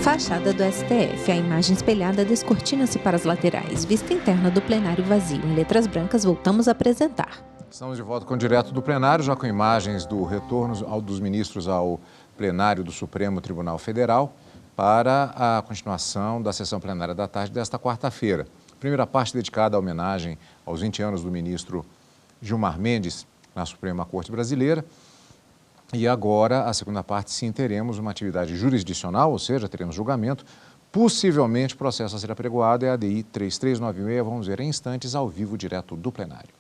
Fachada do STF. A imagem espelhada descortina-se para as laterais. Vista interna do plenário vazio. Em letras brancas, voltamos a apresentar. Estamos de volta com o Direto do Plenário, já com imagens do retorno dos ministros ao plenário do Supremo Tribunal Federal para a continuação da sessão plenária da tarde desta quarta-feira. Primeira parte dedicada à homenagem aos 20 anos do ministro Gilmar Mendes na Suprema Corte Brasileira. E agora, a segunda parte, sim, teremos uma atividade jurisdicional, ou seja, teremos julgamento, possivelmente processo a ser apregoado, é a ADI 3396. Vamos ver em instantes, ao vivo, direto do plenário.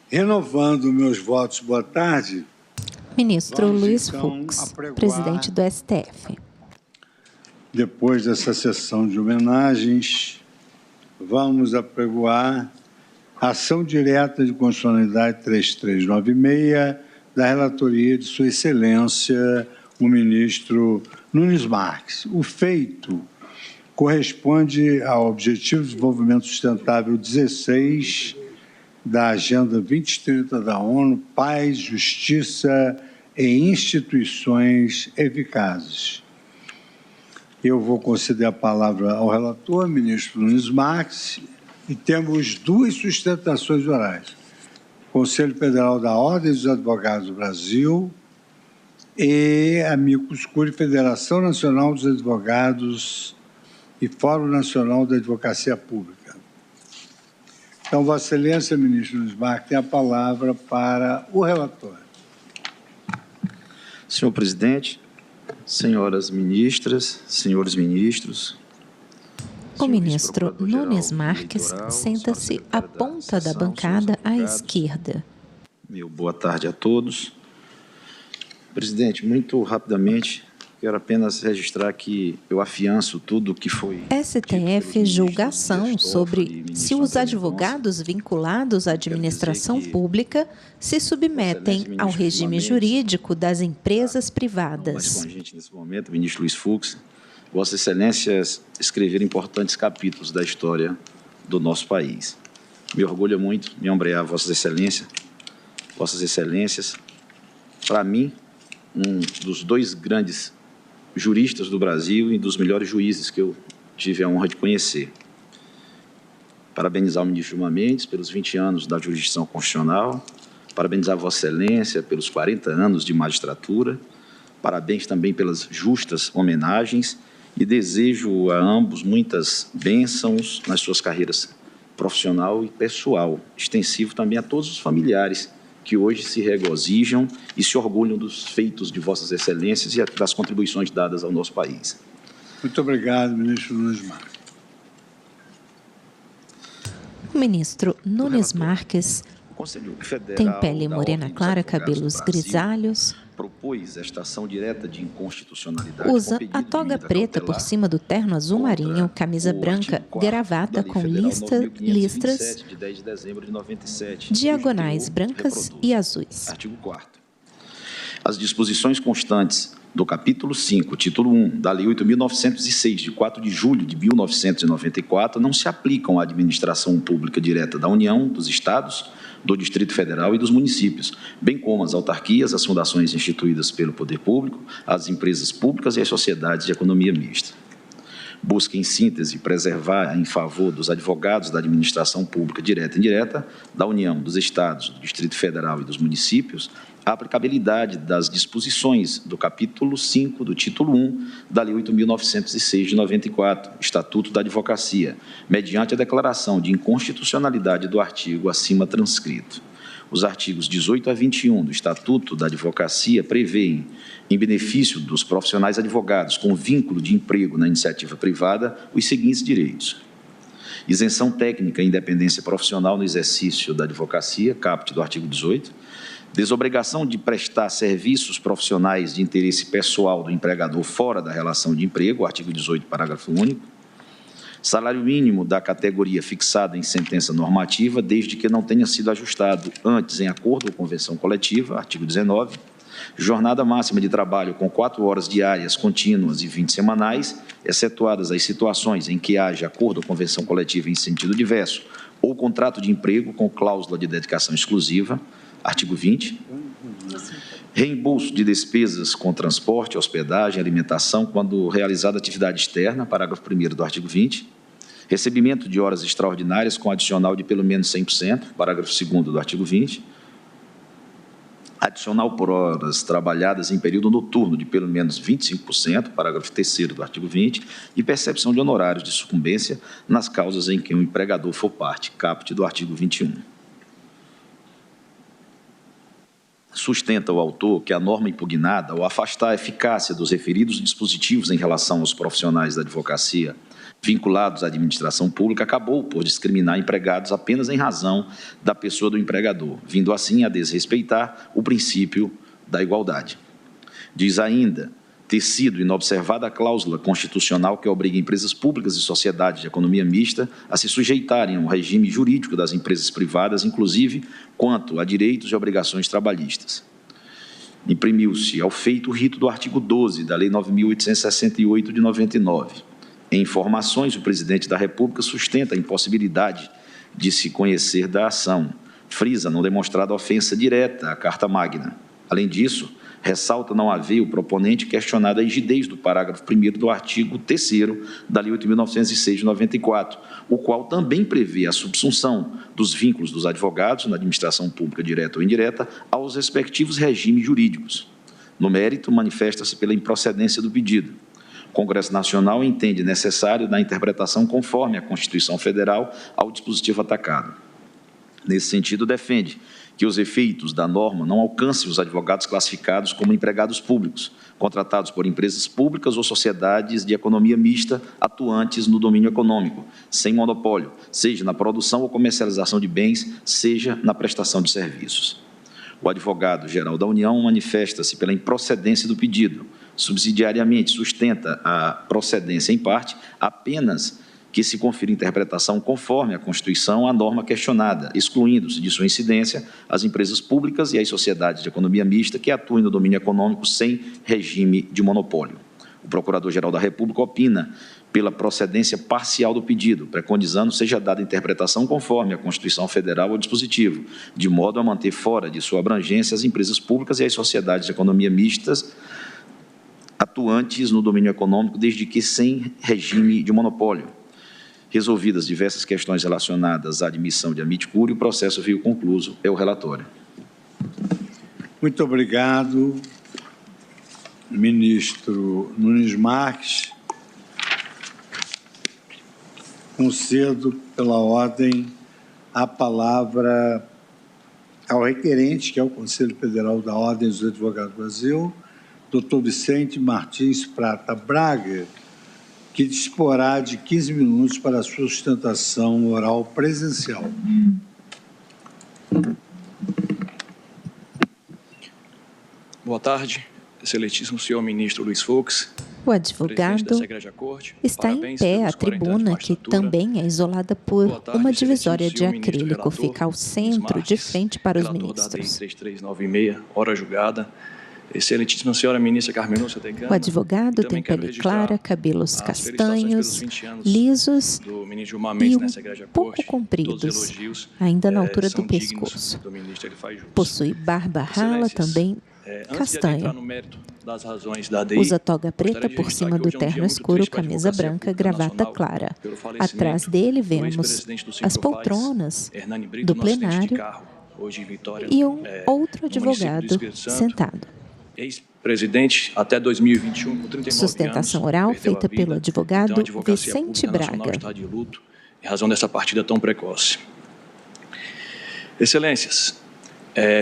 Renovando meus votos, boa tarde. Ministro Luiz Fux, presidente do STF. Depois dessa sessão de homenagens, vamos apregoar a ação direta de constitucionalidade 3396 da relatoria de Sua Excelência, o ministro Nunes Marques. O feito corresponde ao Objetivo de Desenvolvimento Sustentável 16 da Agenda 2030 da ONU, Paz, Justiça e Instituições Eficazes. Eu vou conceder a palavra ao relator, ministro Nunes Marques, e temos duas sustentações orais. Conselho Federal da Ordem dos Advogados do Brasil e Amicus Curiae, Federação Nacional dos Advogados e Fórum Nacional da Advocacia Pública. Então, Vossa Excelência, ministro Nunes Marques, tem a palavra para o relator. Senhor presidente, senhoras ministras, senhores ministros. O ministro Nunes Marques senta-se à ponta da bancada à esquerda. Meu boa tarde a todos. Presidente, muito rapidamente, quero apenas registrar que eu afianço tudo o que foi... STF julga ação sobre se os advogados vinculados à administração pública se submetem ao regime jurídico das empresas privadas. Mas com a gente nesse momento, ministro Luiz Fux, Vossa Excelência escrever importantes capítulos da história do nosso país. Me orgulha muito me ombrear Vossas Excelências. Para mim, um dos dois grandes juristas do Brasil e dos melhores juízes que eu tive a honra de conhecer. Parabenizar o ministro Gilmar Mendes pelos 20 anos da jurisdição constitucional, parabenizar Vossa Excelência pelos 40 anos de magistratura, parabéns também pelas justas homenagens e desejo a ambos muitas bênçãos nas suas carreiras profissional e pessoal, extensivo também a todos os familiares que hoje se regozijam e se orgulham dos feitos de Vossas Excelências e das contribuições dadas ao nosso país. Muito obrigado, ministro Nunes Marques. O ministro Nunes Marques tem pele morena clara, cabelos grisalhos, propôs esta ação direta de inconstitucionalidade. Usa a toga preta por cima do terno azul marinho, camisa branca, gravata com listras, diagonais brancas e azuis. Artigo 4º. As disposições constantes do capítulo 5, título 1, da Lei 8.906, de 4 de julho de 1994, não se aplicam à administração pública direta da União, dos Estados, do Distrito Federal e dos municípios, bem como as autarquias, as fundações instituídas pelo poder público, as empresas públicas e as sociedades de economia mista. Busca, em síntese, preservar em favor dos advogados da administração pública direta e indireta, da União, dos Estados, do Distrito Federal e dos municípios, a aplicabilidade das disposições do capítulo 5 do título 1 da Lei 8.906 de 94, Estatuto da Advocacia, mediante a declaração de inconstitucionalidade do artigo acima transcrito. Os artigos 18 a 21 do Estatuto da Advocacia prevêem, em benefício dos profissionais advogados com vínculo de emprego na iniciativa privada, os seguintes direitos: isenção técnica e independência profissional no exercício da advocacia, caput do artigo 18, desobrigação de prestar serviços profissionais de interesse pessoal do empregador fora da relação de emprego, artigo 18, parágrafo único, salário mínimo da categoria fixada em sentença normativa, desde que não tenha sido ajustado antes em acordo ou convenção coletiva, artigo 19, jornada máxima de trabalho com 4 horas diárias contínuas e 20 semanais, excetuadas as situações em que haja acordo ou convenção coletiva em sentido diverso ou contrato de emprego com cláusula de dedicação exclusiva, artigo 20. Reembolso de despesas com transporte, hospedagem, alimentação, quando realizada atividade externa, parágrafo 1º do artigo 20. Recebimento de horas extraordinárias com adicional de pelo menos 100%, parágrafo 2º do artigo 20. Adicional por horas trabalhadas em período noturno de pelo menos 25%, parágrafo 3º do artigo 20, e percepção de honorários de sucumbência nas causas em que o empregador for parte, caput do artigo 21. Sustenta o autor que a norma impugnada, ao afastar a eficácia dos referidos dispositivos em relação aos profissionais da advocacia vinculados à administração pública, acabou por discriminar empregados apenas em razão da pessoa do empregador, vindo assim a desrespeitar o princípio da igualdade. Diz ainda ter sido inobservada a cláusula constitucional que obriga empresas públicas e sociedades de economia mista a se sujeitarem ao regime jurídico das empresas privadas, inclusive quanto a direitos e obrigações trabalhistas. Imprimiu-se ao feito o rito do artigo 12 da Lei 9.868 de 99. Em informações, o presidente da República sustenta a impossibilidade de se conhecer da ação, frisa não demonstrada ofensa direta à Carta Magna. Além disso, ressalta não haver o proponente questionado a rigidez do parágrafo 1º do artigo 3º da Lei 8.906 de 94, o qual também prevê a subsunção dos vínculos dos advogados na administração pública direta ou indireta aos respectivos regimes jurídicos. No mérito, manifesta-se pela improcedência do pedido. O Congresso Nacional entende necessário dar interpretação conforme a Constituição Federal ao dispositivo atacado. Nesse sentido, defende que os efeitos da norma não alcancem os advogados classificados como empregados públicos, contratados por empresas públicas ou sociedades de economia mista atuantes no domínio econômico, sem monopólio, seja na produção ou comercialização de bens, seja na prestação de serviços. O advogado-geral da União manifesta-se pela improcedência do pedido. Subsidiariamente, sustenta a procedência em parte apenas que se confira interpretação conforme a Constituição à norma questionada, excluindo-se de sua incidência as empresas públicas e as sociedades de economia mista que atuem no domínio econômico sem regime de monopólio. O Procurador-Geral da República opina pela procedência parcial do pedido, preconizando seja dada interpretação conforme a Constituição Federal ao dispositivo, de modo a manter fora de sua abrangência as empresas públicas e as sociedades de economia mistas atuantes no domínio econômico, desde que sem regime de monopólio. Resolvidas diversas questões relacionadas à admissão de amici curiae, o processo veio concluso. É o relatório. Muito obrigado, ministro Nunes Marques. Concedo, pela ordem, a palavra ao requerente, que é o Conselho Federal da Ordem dos Advogados do Brasil, Dr. Vicente Martins Prata Braga, que disporá de 15 minutos para a sua sustentação oral presencial. Boa tarde, excelentíssimo senhor ministro Luiz Fux. O advogado está em pé à tribuna, que também é isolada por uma divisória de acrílico. Fica ao centro, de frente para os ministros. 3396, hora julgada. Excelentíssima senhora ministra Carmenúcia Decano. O advogado tem pele clara, cabelos castanhos, lisos e um pouco compridos, ainda na altura do pescoço. Possui barba rala, também castanha. Usa toga preta por cima do terno escuro, camisa branca, gravata clara. Atrás dele vemos as poltronas do plenário e um outro advogado sentado. Ex-presidente até 2021, com 39 Sustentação anos, oral feita pelo advogado Vicente Braga. Está de luto em razão dessa partida tão precoce. Excelências,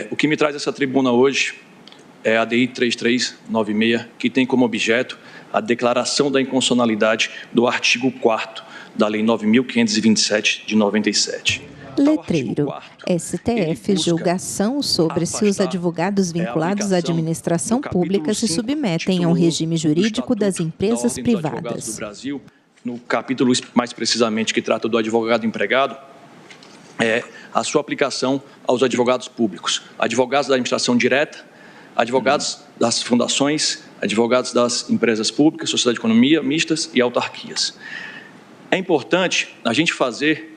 o que me traz essa tribuna hoje é a DI 3396, que tem como objeto a declaração da inconstitucionalidade do artigo 4º da Lei 9.527 de 97. Letreiro. STF, julgação sobre se os advogados vinculados à administração pública se submetem ao regime jurídico das empresas privadas. Do Brasil, no capítulo mais precisamente que trata do advogado empregado, a sua aplicação aos advogados públicos, advogados da administração direta, advogados das fundações, advogados das empresas públicas, sociedade de economia mistas e autarquias. É importante a gente fazer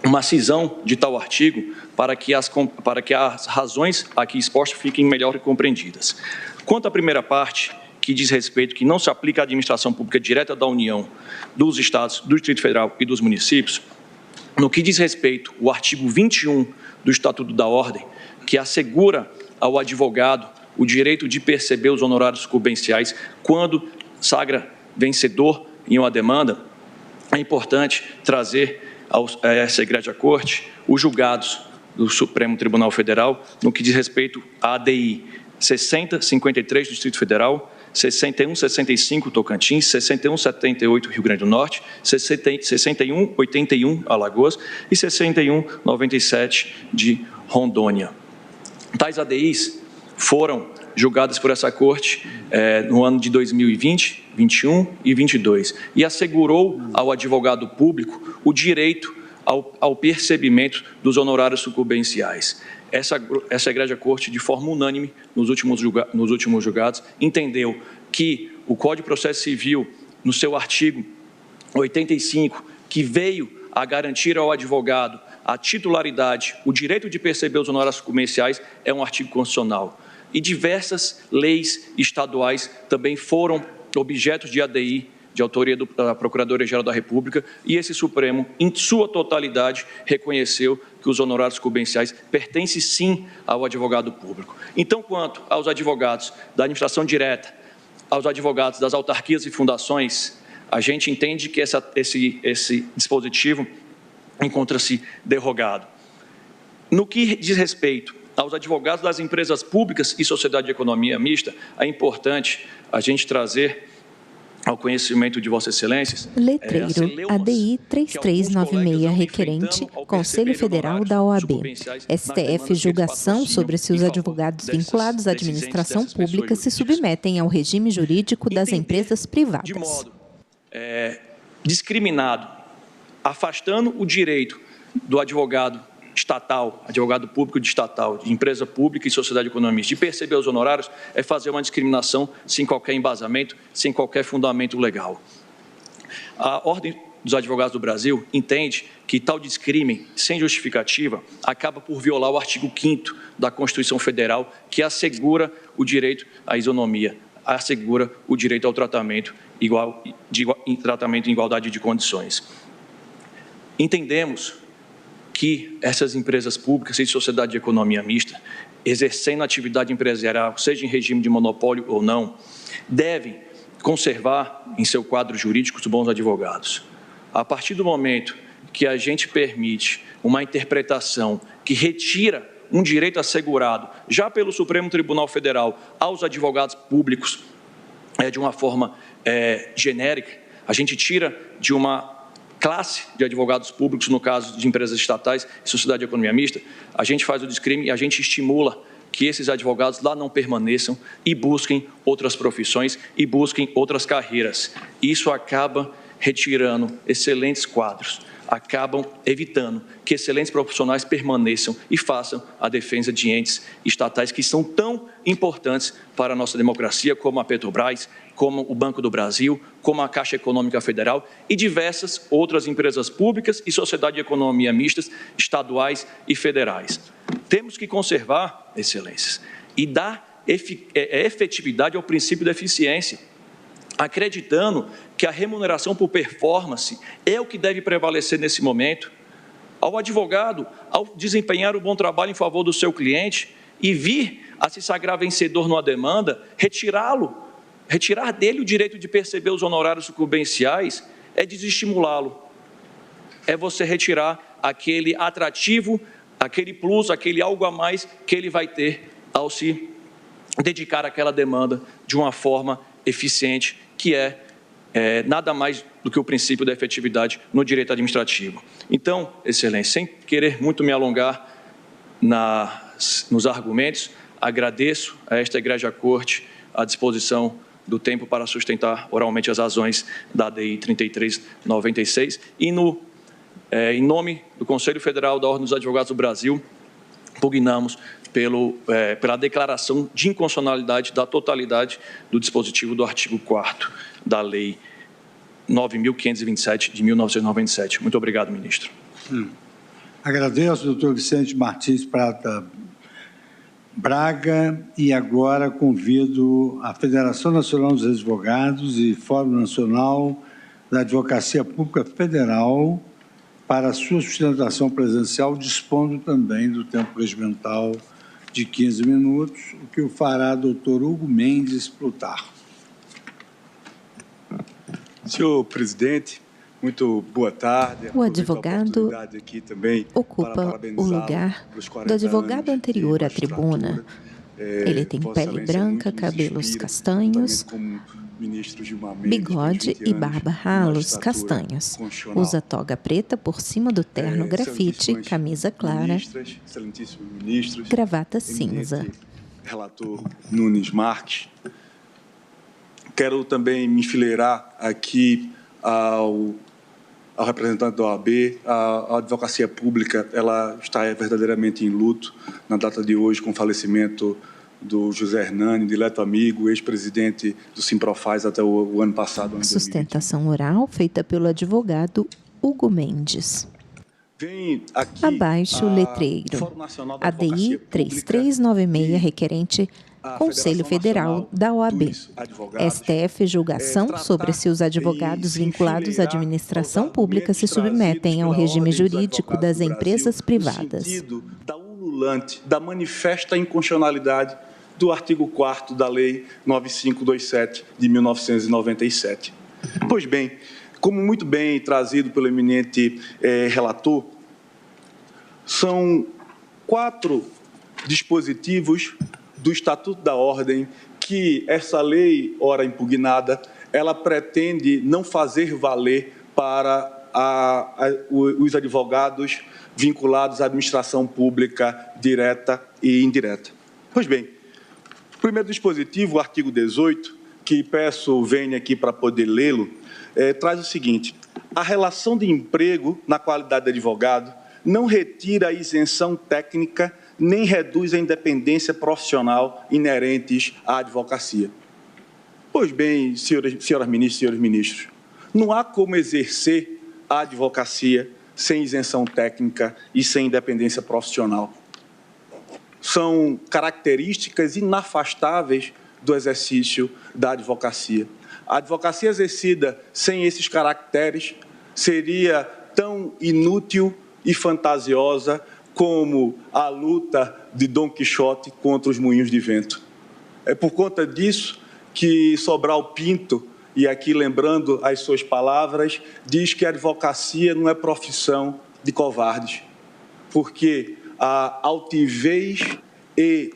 uma cisão de tal artigo para que as razões aqui expostas fiquem melhor compreendidas. Quanto à primeira parte, que diz respeito que não se aplica à administração pública direta da União, dos Estados, do Distrito Federal e dos municípios, no que diz respeito ao artigo 21 do Estatuto da Ordem, que assegura ao advogado o direito de perceber os honorários sucumbenciais quando sagra vencedor em uma demanda, é importante trazer a essa Egrégia Corte os julgados do Supremo Tribunal Federal no que diz respeito à ADI 6053 do Distrito Federal, 6165 Tocantins, 6178 Rio Grande do Norte, 6181 Alagoas e 6197 de Rondônia. Tais ADIs foram julgadas por essa Corte no ano de 2020, 21 e 22 e assegurou ao advogado público o direito ao percebimento dos honorários sucumbenciais. Essa Egrégia Corte, de forma unânime, nos últimos julgados, entendeu que o Código de Processo Civil, no seu artigo 85, que veio a garantir ao advogado a titularidade, o direito de perceber os honorários sucumbenciais, é um artigo constitucional. E diversas leis estaduais também foram objetos de ADI, de autoria da Procuradoria-Geral da República, e esse Supremo, em sua totalidade, reconheceu que os honorários sucumbenciais pertencem, sim, ao advogado público. Então, quanto aos advogados da administração direta, aos advogados das autarquias e fundações, a gente entende que esse dispositivo encontra-se derrogado. No que diz respeito aos advogados das empresas públicas e sociedade de economia mista, é importante a gente trazer ao conhecimento de Vossas Excelências. Letreiro, ADI 3396, requerente, Conselho Federal da OAB. STF julgação sobre se os advogados vinculados à administração pública se submetem ao regime jurídico das empresas privadas. De modo discriminado, afastando o direito do advogado estatal, advogado público de estatal, de empresa pública e sociedade econômica, de perceber os honorários, é fazer uma discriminação sem qualquer embasamento, sem qualquer fundamento legal. A Ordem dos Advogados do Brasil entende que tal discrime, sem justificativa, acaba por violar o artigo 5º da Constituição Federal, que assegura o direito à isonomia, assegura o direito ao tratamento em igualdade de condições. Entendemos que essas empresas públicas e sociedade de economia mista, exercendo atividade empresarial, seja em regime de monopólio ou não, devem conservar em seu quadro jurídico os bons advogados. A partir do momento que a gente permite uma interpretação que retira um direito assegurado, já pelo Supremo Tribunal Federal, aos advogados públicos, de uma forma genérica, a gente tira de uma classe de advogados públicos, no caso de empresas estatais e sociedade de economia mista, a gente faz o discrime e a gente estimula que esses advogados lá não permaneçam e busquem outras profissões e busquem outras carreiras. Isso acaba retirando excelentes quadros, acabam evitando que excelentes profissionais permaneçam e façam a defesa de entes estatais que são tão importantes para a nossa democracia, como a Petrobras, como o Banco do Brasil, como a Caixa Econômica Federal e diversas outras empresas públicas e sociedade de economia mistas, estaduais e federais. Temos que conservar, excelências, e dar efetividade ao princípio da eficiência, acreditando que a remuneração por performance é o que deve prevalecer nesse momento. Ao advogado, ao desempenhar o bom trabalho em favor do seu cliente e vir a se sagrar vencedor numa demanda, retirar dele o direito de perceber os honorários sucumbenciais é desestimulá-lo. É você retirar aquele atrativo, aquele plus, aquele algo a mais que ele vai ter ao se dedicar àquela demanda de uma forma eficiente, que é nada mais do que o princípio da efetividade no direito administrativo. Então, excelência, sem querer muito me alongar nos argumentos, agradeço a esta Egrégia Corte a disposição do tempo para sustentar oralmente as razões da ADI 3396 e, em nome do Conselho Federal da Ordem dos Advogados do Brasil, pugnamos pela declaração de inconstitucionalidade da totalidade do dispositivo do artigo 4º da Lei 9.527, de 1997. Muito obrigado, ministro. Agradeço, doutor Vicente Martins Prata Braga, e agora convido a Federação Nacional dos Advogados e Fórum Nacional da Advocacia Pública Federal para a sua sustentação presencial, dispondo também do tempo regimental de 15 minutos, o que o fará doutor Hugo Mendes Plutarco. Senhor presidente, muito boa tarde. O advogado ocupa o lugar do advogado anterior à tribuna. Ele tem pele branca, cabelos castanhos, bigode e barba ralos castanhos. Usa toga preta por cima do terno grafite, camisa clara, gravata cinza. Relator Nunes Marques. Quero também me enfileirar aqui ao representante da OAB. A advocacia pública, ela está verdadeiramente em luto na data de hoje, com o falecimento do José Hernani, dileto amigo, ex-presidente do Simprofaz até o ano passado. Sustentação oral feita pelo advogado Hugo Mendes. Vem aqui abaixo o letreiro. ADI 3396, requerente Conselho Federal da OAB. STF julgação sobre se os advogados vinculados à administração pública se submetem ao regime jurídico das empresas privadas. Da ululante, da manifesta inconstitucionalidade do artigo 4º da Lei 9527 de 1997. Pois bem, como muito bem trazido pelo eminente relator, são 4 dispositivos do Estatuto da Ordem que essa lei, ora impugnada, ela pretende não fazer valer para os advogados vinculados à administração pública direta e indireta. Pois bem, o primeiro dispositivo, o artigo 18, que peço venha aqui para poder lê-lo, traz o seguinte: a relação de emprego na qualidade de advogado não retira a isenção técnica nem reduz a independência profissional inerentes à advocacia. Pois bem, senhoras ministras e senhores ministros, não há como exercer a advocacia sem isenção técnica e sem independência profissional. São características inafastáveis do exercício da advocacia. A advocacia exercida sem esses caracteres seria tão inútil e fantasiosa como a luta de Dom Quixote contra os moinhos de vento. É por conta disso que Sobral Pinto, e aqui lembrando as suas palavras, diz que a advocacia não é profissão de covardes, porque a altivez e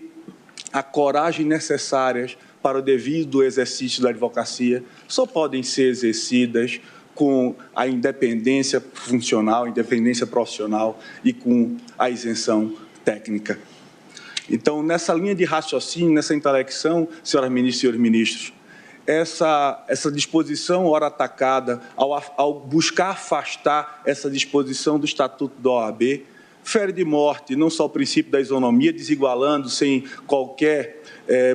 a coragem necessárias para o devido exercício da advocacia só podem ser exercidas com a independência funcional, independência profissional e com a isenção técnica. Então, nessa linha de raciocínio, nessa intelecção, senhoras ministras e senhores ministros, essa disposição, ora atacada, ao buscar afastar essa disposição do Estatuto da OAB, fere de morte não só o princípio da isonomia, desigualando sem qualquer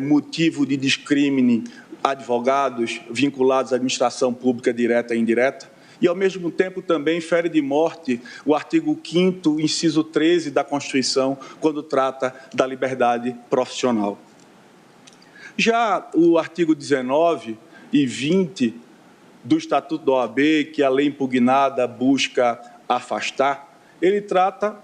motivo de discrímine advogados vinculados à administração pública direta e indireta, e, ao mesmo tempo, também fere de morte o artigo 5º, inciso 13 da Constituição, quando trata da liberdade profissional. Já o artigo 19 e 20 do Estatuto da OAB, que a lei impugnada busca afastar, ele trata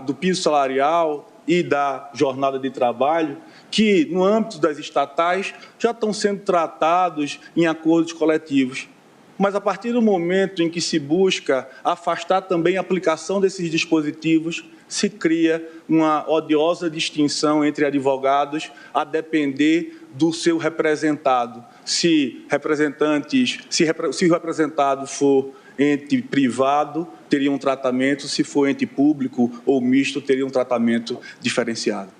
do piso salarial e da jornada de trabalho, que, no âmbito das estatais, já estão sendo tratados em acordos coletivos. Mas, a partir do momento em que se busca afastar também a aplicação desses dispositivos, se cria uma odiosa distinção entre advogados a depender do seu representado. Se o representado for ente privado, teria um tratamento; se for ente público ou misto, teria um tratamento diferenciado.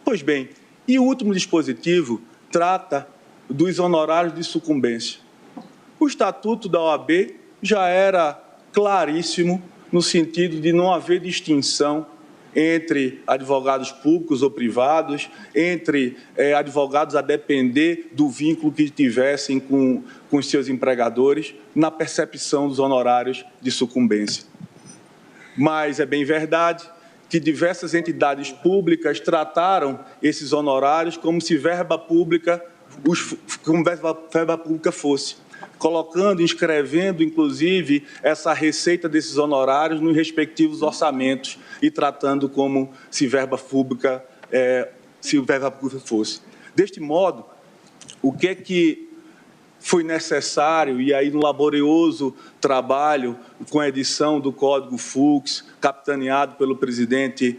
Pois bem, e o último dispositivo trata dos honorários de sucumbência. O Estatuto da OAB já era claríssimo no sentido de não haver distinção entre advogados públicos ou privados, entre advogados a depender do vínculo que tivessem com os seus empregadores, na percepção dos honorários de sucumbência. Mas é bem verdade que diversas entidades públicas trataram esses honorários como se verba pública fosse, colocando, inscrevendo, inclusive, essa receita desses honorários nos respectivos orçamentos e tratando como se verba pública fosse. Deste modo, o que é que foi necessário, e aí no laborioso trabalho com a edição do Código Fux, capitaneado pelo presidente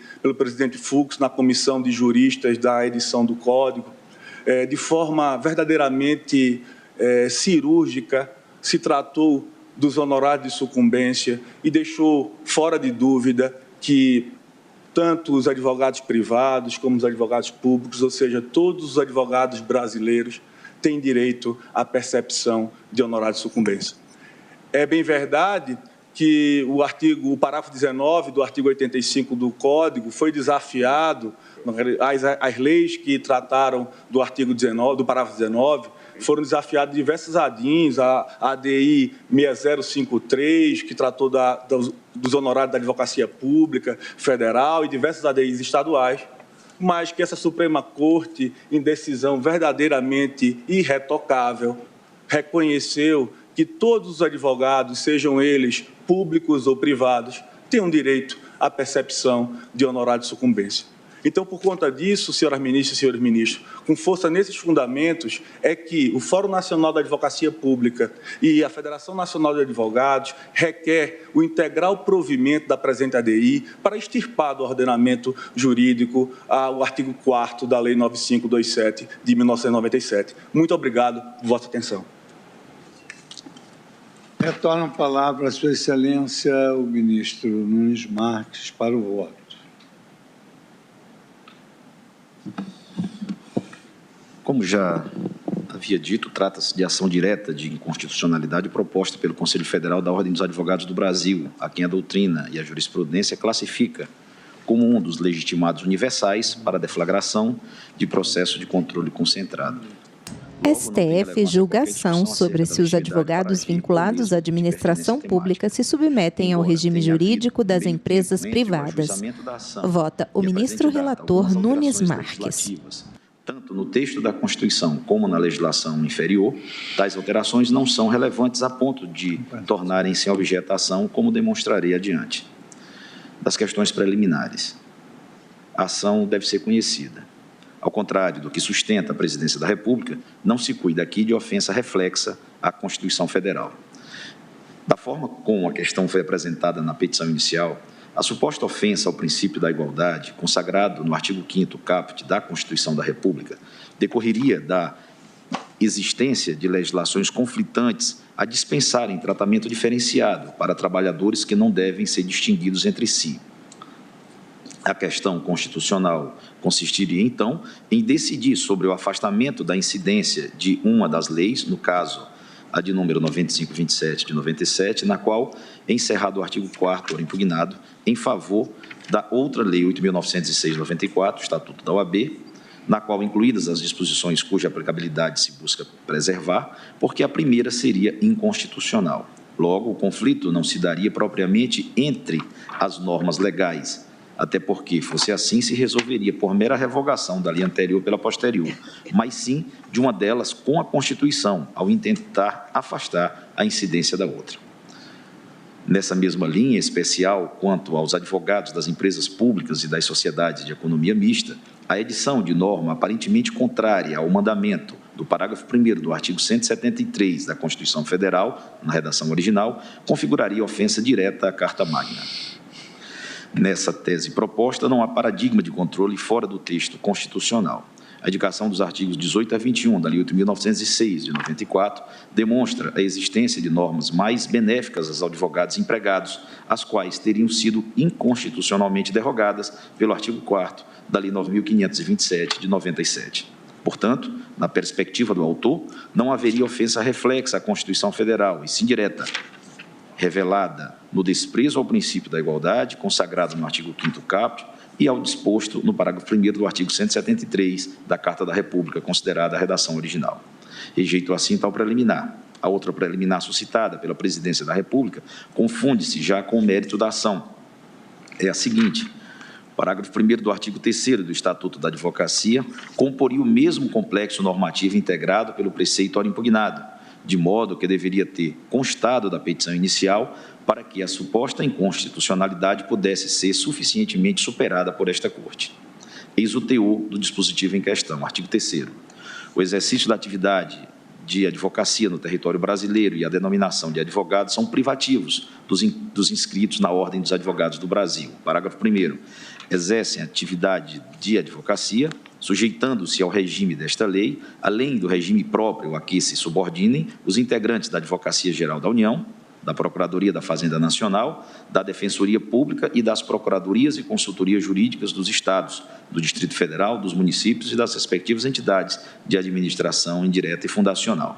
Fux na comissão de juristas da edição do Código, de forma verdadeiramente cirúrgica, se tratou dos honorários de sucumbência e deixou fora de dúvida que tanto os advogados privados como os advogados públicos, ou seja, todos os advogados brasileiros, têm direito à percepção de honorário de sucumbência. É bem verdade que o parágrafo 19 do artigo 85 do Código foi desafiado, as leis que trataram do artigo 19, do parágrafo 19, foram desafiadas diversas ADIs, a ADI 6053, que tratou dos honorários da Advocacia Pública Federal e diversas ADIs estaduais, mas que essa Suprema Corte, em decisão verdadeiramente irretocável, reconheceu que todos os advogados, sejam eles públicos ou privados, têm direito à percepção de honorário de sucumbência. Então, por conta disso, senhoras ministras e senhores ministros, com força nesses fundamentos, é que o Fórum Nacional da Advocacia Pública e a Federação Nacional de Advogados requer o integral provimento da presente ADI para extirpar do ordenamento jurídico o artigo 4º da Lei 9527 de 1997. Muito obrigado por vossa atenção. Retorno a palavra a Sua Excelência, o ministro Nunes Marques, para o voto. Como já havia dito, trata-se de ação direta de inconstitucionalidade proposta pelo Conselho Federal da Ordem dos Advogados do Brasil, a quem a doutrina e a jurisprudência classifica como um dos legitimados universais para a deflagração de processo de controle concentrado. STF julga ação sobre se os advogados vinculados à administração pública se submetem ao regime jurídico das empresas privadas. Vota o ministro relator Nunes Marques. Tanto no texto da Constituição como na legislação inferior, tais alterações não são relevantes a ponto de tornarem-se objeto de ação, como demonstrarei adiante. Das questões preliminares. A ação deve ser conhecida. Ao contrário do que sustenta a Presidência da República, não se cuida aqui de ofensa reflexa à Constituição Federal. Da forma como a questão foi apresentada na petição inicial, a suposta ofensa ao princípio da igualdade, consagrado no artigo 5º caput da Constituição da República, decorreria da existência de legislações conflitantes a dispensarem tratamento diferenciado para trabalhadores que não devem ser distinguidos entre si. A questão constitucional consistiria, então, em decidir sobre o afastamento da incidência de uma das leis, no caso, a de número 9527 de 97, na qual é encerrado o artigo 4º, ora impugnado, em favor da outra lei 8.906 de 94, Estatuto da OAB, na qual incluídas as disposições cuja aplicabilidade se busca preservar, porque a primeira seria inconstitucional. Logo, o conflito não se daria propriamente entre as normas legais, até porque, fosse assim, se resolveria por mera revogação da lei anterior pela posterior, mas sim de uma delas com a Constituição, ao intentar afastar a incidência da outra. Nessa mesma linha especial, quanto aos advogados das empresas públicas e das sociedades de economia mista, a edição de norma aparentemente contrária ao mandamento do parágrafo 1º do artigo 173 da Constituição Federal, na redação original, configuraria ofensa direta à Carta Magna. Nessa tese proposta, não há paradigma de controle fora do texto constitucional. A indicação dos artigos 18 a 21 da Lei 8.906, de 94, demonstra a existência de normas mais benéficas aos advogados empregados, as quais teriam sido inconstitucionalmente derrogadas pelo artigo 4º da Lei 9.527, de 97. Portanto, na perspectiva do autor, não haveria ofensa reflexa à Constituição Federal, e sim direta, revelada no desprezo ao princípio da igualdade, consagrado no artigo 5º caput, e ao disposto no parágrafo 1º do artigo 173 da Carta da República, considerada a redação original. Rejeito assim tal preliminar. A outra preliminar suscitada pela Presidência da República confunde-se já com o mérito da ação, é a seguinte: o parágrafo 1º do artigo 3º do Estatuto da Advocacia comporia o mesmo complexo normativo integrado pelo preceito ora impugnado, de modo que deveria ter constado da petição inicial para que a suposta inconstitucionalidade pudesse ser suficientemente superada por esta Corte. Eis o teor do dispositivo em questão. Artigo 3º. O exercício da atividade de advocacia no território brasileiro e a denominação de advogado são privativos dos inscritos na Ordem dos Advogados do Brasil. Parágrafo 1º. Exercem atividade de advocacia, sujeitando-se ao regime desta lei, além do regime próprio a que se subordinem os integrantes da Advocacia Geral da União, da Procuradoria da Fazenda Nacional, da Defensoria Pública e das Procuradorias e Consultorias Jurídicas dos Estados, do Distrito Federal, dos municípios e das respectivas entidades de administração indireta e fundacional.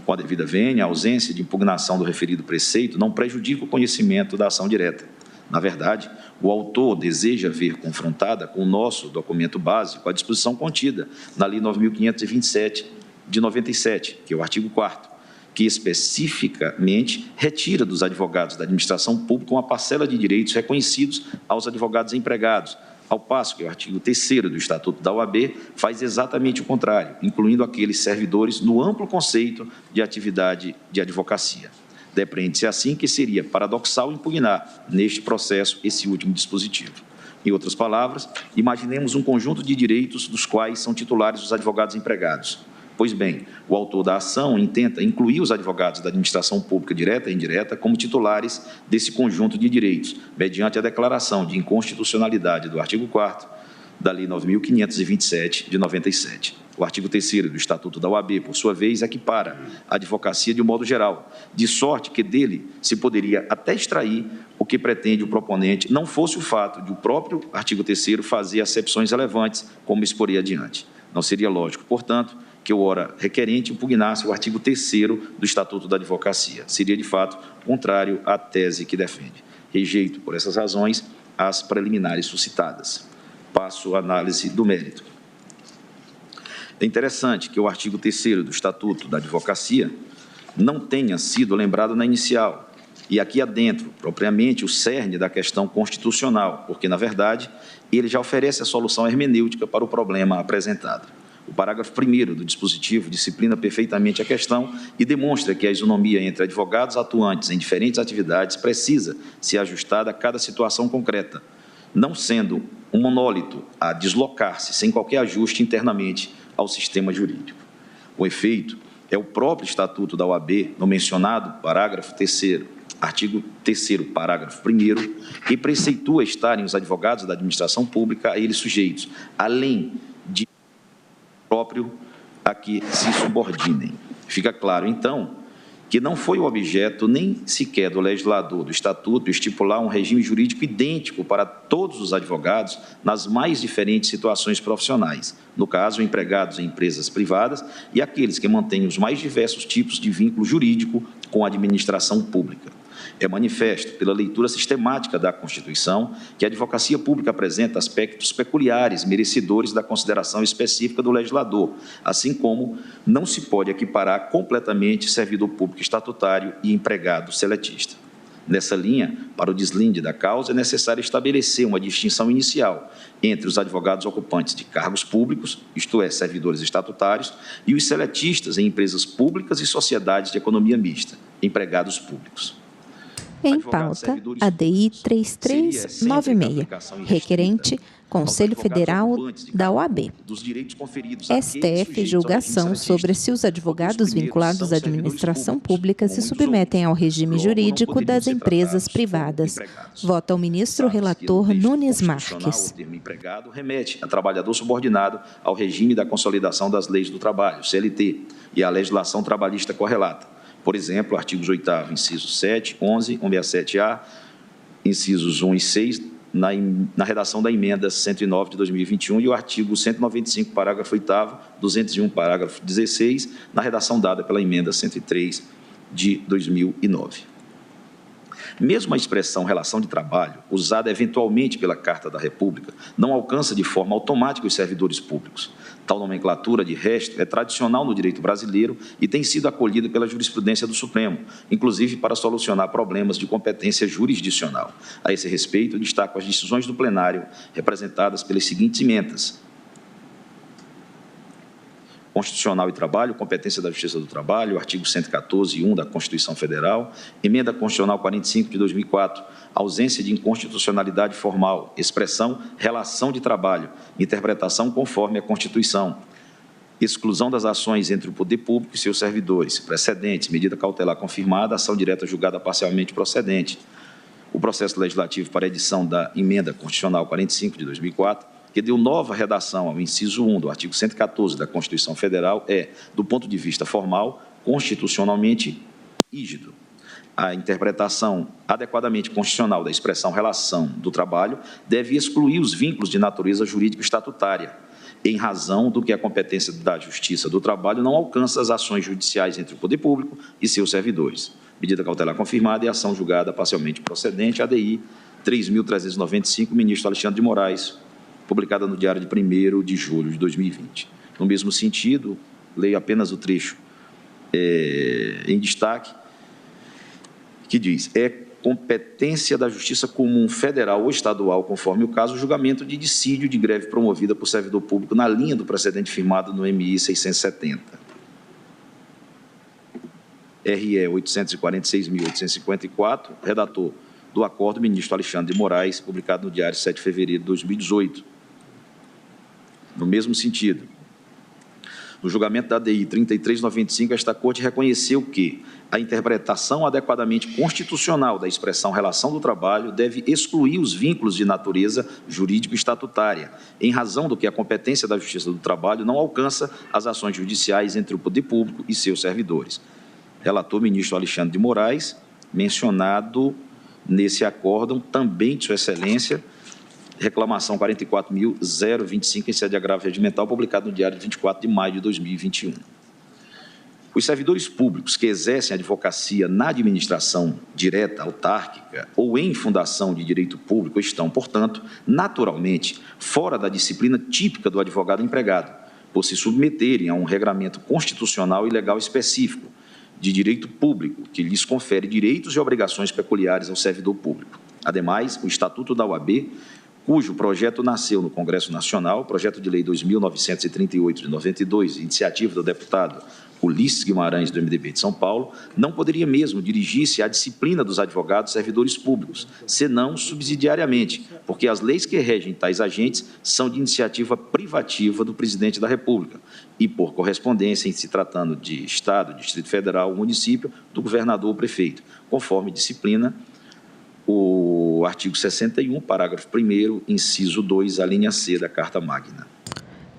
Com a devida vênia, a ausência de impugnação do referido preceito não prejudica o conhecimento da ação direta. Na verdade, o autor deseja ver confrontada com o nosso documento básico a disposição contida na Lei 9.527 de 97, que é o artigo 4º, que especificamente retira dos advogados da administração pública uma parcela de direitos reconhecidos aos advogados empregados, ao passo que o artigo 3º do Estatuto da OAB faz exatamente o contrário, incluindo aqueles servidores no amplo conceito de atividade de advocacia. Depreende-se assim que seria paradoxal impugnar, neste processo, esse último dispositivo. Em outras palavras, imaginemos um conjunto de direitos dos quais são titulares os advogados empregados. Pois bem, o autor da ação intenta incluir os advogados da administração pública direta e indireta como titulares desse conjunto de direitos, mediante a declaração de inconstitucionalidade do artigo 4º da Lei 9.527 de 97. O artigo 3º do Estatuto da OAB, por sua vez, equipara a advocacia de um modo geral, de sorte que dele se poderia até extrair o que pretende o proponente, não fosse o fato de o próprio artigo 3º fazer acepções relevantes, como exporei adiante. Não seria lógico, portanto, que o ora requerente impugnasse o artigo 3º do Estatuto da Advocacia. Seria, de fato, contrário à tese que defende. Rejeito, por essas razões, as preliminares suscitadas. Passo à análise do mérito. É interessante que o artigo 3º do Estatuto da Advocacia não tenha sido lembrado na inicial, e aqui adentro, propriamente, o cerne da questão constitucional, porque, na verdade, ele já oferece a solução hermenêutica para o problema apresentado. O parágrafo 1º do dispositivo disciplina perfeitamente a questão e demonstra que a isonomia entre advogados atuantes em diferentes atividades precisa ser ajustada a cada situação concreta, não sendo um monólito a deslocar-se sem qualquer ajuste internamente ao sistema jurídico. Com efeito, é o próprio Estatuto da OAB, no mencionado parágrafo 3º, artigo 3º, parágrafo 1º, que preceitua estarem os advogados da administração pública a eles sujeitos, além de próprio a que se subordinem. Fica claro, então, que não foi o objeto nem sequer do legislador do Estatuto estipular um regime jurídico idêntico para todos os advogados nas mais diferentes situações profissionais, no caso, empregados em empresas privadas e aqueles que mantêm os mais diversos tipos de vínculo jurídico com a administração pública. É manifesto, pela leitura sistemática da Constituição, que a advocacia pública apresenta aspectos peculiares, merecedores da consideração específica do legislador, assim como não se pode equiparar completamente servidor público estatutário e empregado seletista. Nessa linha, para o deslinde da causa, é necessário estabelecer uma distinção inicial entre os advogados ocupantes de cargos públicos, isto é, servidores estatutários, e os seletistas em empresas públicas e sociedades de economia mista, empregados públicos. Em pauta, a DI 3396, requerente Conselho Federal da OAB. STF julgação sobre se os advogados vinculados à administração pública se submetem ao regime jurídico das empresas privadas. Vota o ministro relator Nunes Marques. O termo empregado remete a trabalhador subordinado ao regime da consolidação das leis do trabalho, CLT, e à legislação trabalhista correlata. Por exemplo, artigos 8º, incisos 7, 11, 167-A, incisos 1 e 6, na redação da emenda 109 de 2021 e o artigo 195, parágrafo 8º, 201, parágrafo 16, na redação dada pela emenda 103 de 2009. Mesmo a expressão relação de trabalho, usada eventualmente pela Carta da República, não alcança de forma automática os servidores públicos. Tal nomenclatura, de resto, é tradicional no direito brasileiro e tem sido acolhida pela jurisprudência do Supremo, inclusive para solucionar problemas de competência jurisdicional. A esse respeito, destaco as decisões do plenário representadas pelas seguintes emendas: Constitucional e Trabalho, competência da Justiça do Trabalho, artigo 114(1) da Constituição Federal, emenda constitucional 45 de 2004, ausência de inconstitucionalidade formal, expressão relação de trabalho, interpretação conforme a Constituição, exclusão das ações entre o poder público e seus servidores, precedentes, medida cautelar confirmada, ação direta julgada parcialmente procedente, o processo legislativo para edição da emenda constitucional 45 de 2004, que deu nova redação ao inciso 1 do artigo 114 da Constituição Federal, do ponto de vista formal, constitucionalmente rígido. A interpretação adequadamente constitucional da expressão relação do trabalho deve excluir os vínculos de natureza jurídico-estatutária, em razão do que a competência da Justiça do Trabalho não alcança as ações judiciais entre o poder público e seus servidores. Medida cautelar confirmada e ação julgada parcialmente procedente, ADI 3.395, ministro Alexandre de Moraes, publicada no Diário de 1º de julho de 2020. No mesmo sentido, leio apenas o trecho em destaque, que diz: é competência da Justiça Comum Federal ou Estadual, conforme o caso, o julgamento de dissídio de greve promovida por servidor público na linha do precedente firmado no MI 670. RE 846.854, redator do acordo, ministro Alexandre de Moraes, publicado no Diário 7 de fevereiro de 2018. No mesmo sentido, no julgamento da ADI 3395, esta Corte reconheceu que a interpretação adequadamente constitucional da expressão relação do trabalho deve excluir os vínculos de natureza jurídico-estatutária, em razão do que a competência da Justiça do Trabalho não alcança as ações judiciais entre o poder público e seus servidores. Relator ministro Alexandre de Moraes, mencionado nesse acórdão, também de Sua Excelência, reclamação 44.025 em sede de agravo regimental, publicado no Diário de 24 de maio de 2021. Os servidores públicos que exercem advocacia na administração direta, autárquica ou em fundação de direito público estão, portanto, naturalmente, fora da disciplina típica do advogado empregado, por se submeterem a um regramento constitucional e legal específico de direito público, que lhes confere direitos e obrigações peculiares ao servidor público. Ademais, o Estatuto da OAB, cujo projeto nasceu no Congresso Nacional, projeto de lei 2.938 de 92, iniciativa do deputado Ulisses Guimarães, do MDB de São Paulo, não poderia mesmo dirigir-se à disciplina dos advogados servidores públicos, senão subsidiariamente, porque as leis que regem tais agentes são de iniciativa privativa do Presidente da República e, por correspondência, em se tratando de Estado, Distrito Federal, município, do governador ou prefeito, conforme disciplina o artigo 61, parágrafo 1º, inciso 2, a linha C da Carta Magna.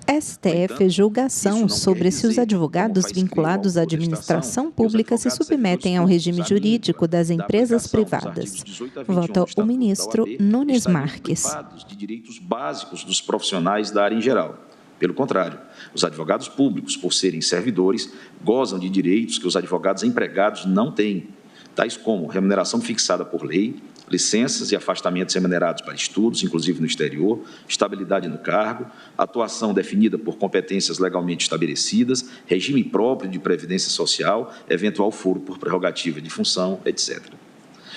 STF julgação sobre se os advogados vinculados à administração pública se submetem ao regime jurídico das empresas privadas. Vota o ministro Nunes Marques. De direitos básicos dos profissionais da área em geral. Pelo contrário, os advogados públicos, por serem servidores, gozam de direitos que os advogados empregados não têm, tais como remuneração fixada por lei, licenças e afastamentos remunerados para estudos, inclusive no exterior, estabilidade no cargo, atuação definida por competências legalmente estabelecidas, regime próprio de previdência social, eventual foro por prerrogativa de função, etc.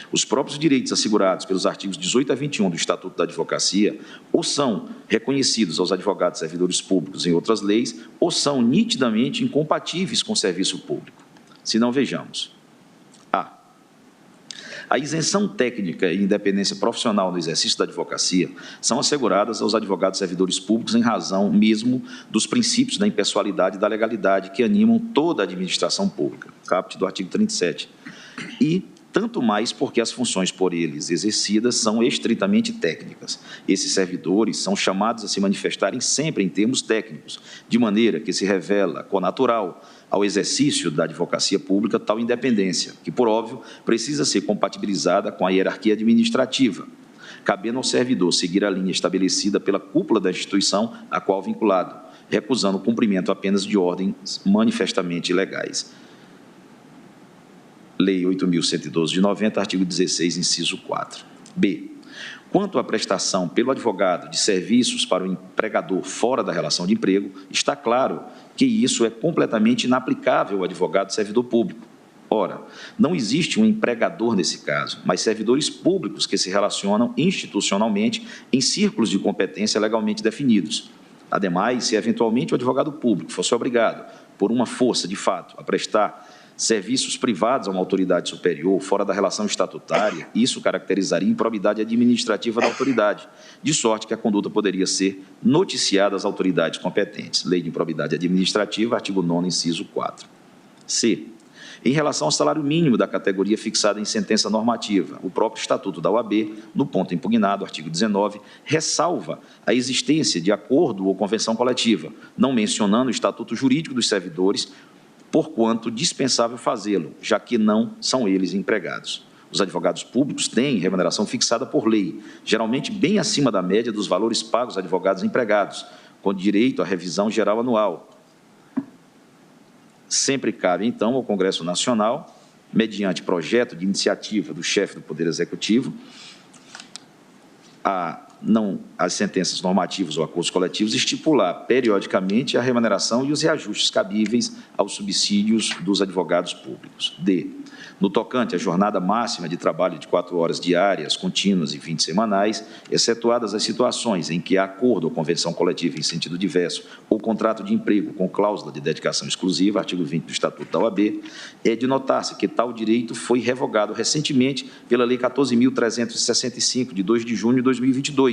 Os próprios direitos assegurados pelos artigos 18 a 21 do Estatuto da Advocacia ou são reconhecidos aos advogados servidores públicos em outras leis ou são nitidamente incompatíveis com o serviço público. Se não, vejamos. A isenção técnica e independência profissional no exercício da advocacia são asseguradas aos advogados servidores públicos em razão mesmo dos princípios da impessoalidade e da legalidade que animam toda a administração pública, caput do artigo 37, e tanto mais porque as funções por eles exercidas são estritamente técnicas. Esses servidores são chamados a se manifestarem sempre em termos técnicos, de maneira que se revela connatural ao exercício da advocacia pública tal independência, que, por óbvio, precisa ser compatibilizada com a hierarquia administrativa, cabendo ao servidor seguir a linha estabelecida pela cúpula da instituição a qual vinculado, recusando o cumprimento apenas de ordens manifestamente ilegais. Lei 8.112 de 90, artigo 16, inciso 4. B. Quanto à prestação pelo advogado de serviços para o empregador fora da relação de emprego, está claro que isso é completamente inaplicável ao advogado servidor público. Ora, não existe um empregador nesse caso, mas servidores públicos que se relacionam institucionalmente em círculos de competência legalmente definidos. Ademais, se eventualmente o advogado público fosse obrigado, por uma força de fato, a prestar serviços privados a uma autoridade superior fora da relação estatutária, isso caracterizaria improbidade administrativa da autoridade, de sorte que a conduta poderia ser noticiada às autoridades competentes. Lei de Improbidade Administrativa, artigo 9º, inciso 4. C. Em relação ao salário mínimo da categoria fixada em sentença normativa, o próprio Estatuto da OAB, no ponto impugnado, artigo 19, ressalva a existência de acordo ou convenção coletiva, não mencionando o estatuto jurídico dos servidores, porquanto dispensável fazê-lo, já que não são eles empregados. Os advogados públicos têm remuneração fixada por lei, geralmente bem acima da média dos valores pagos a advogados empregados, com direito à revisão geral anual. Sempre cabe, então, ao Congresso Nacional, mediante projeto de iniciativa do chefe do Poder Executivo, as sentenças normativas ou acordos coletivos, estipular periodicamente a remuneração e os reajustes cabíveis aos subsídios dos advogados públicos. D. No tocante à jornada máxima de trabalho de 4 horas diárias, contínuas e 20 semanais, excetuadas as situações em que há acordo ou convenção coletiva em sentido diverso ou contrato de emprego com cláusula de dedicação exclusiva, artigo 20 do Estatuto da OAB, é de notar-se que tal direito foi revogado recentemente pela Lei 14.365, de 2 de junho de 2022,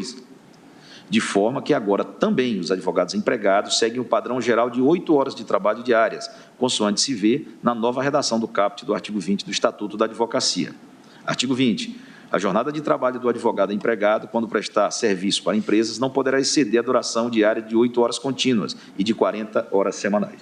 de forma que agora também os advogados empregados seguem o padrão geral de 8 horas de trabalho diárias, consoante se vê na nova redação do caput do artigo 20 do Estatuto da Advocacia. Artigo 20. A jornada de trabalho do advogado empregado, quando prestar serviço para empresas, não poderá exceder a duração diária de 8 horas contínuas e de 40 horas semanais.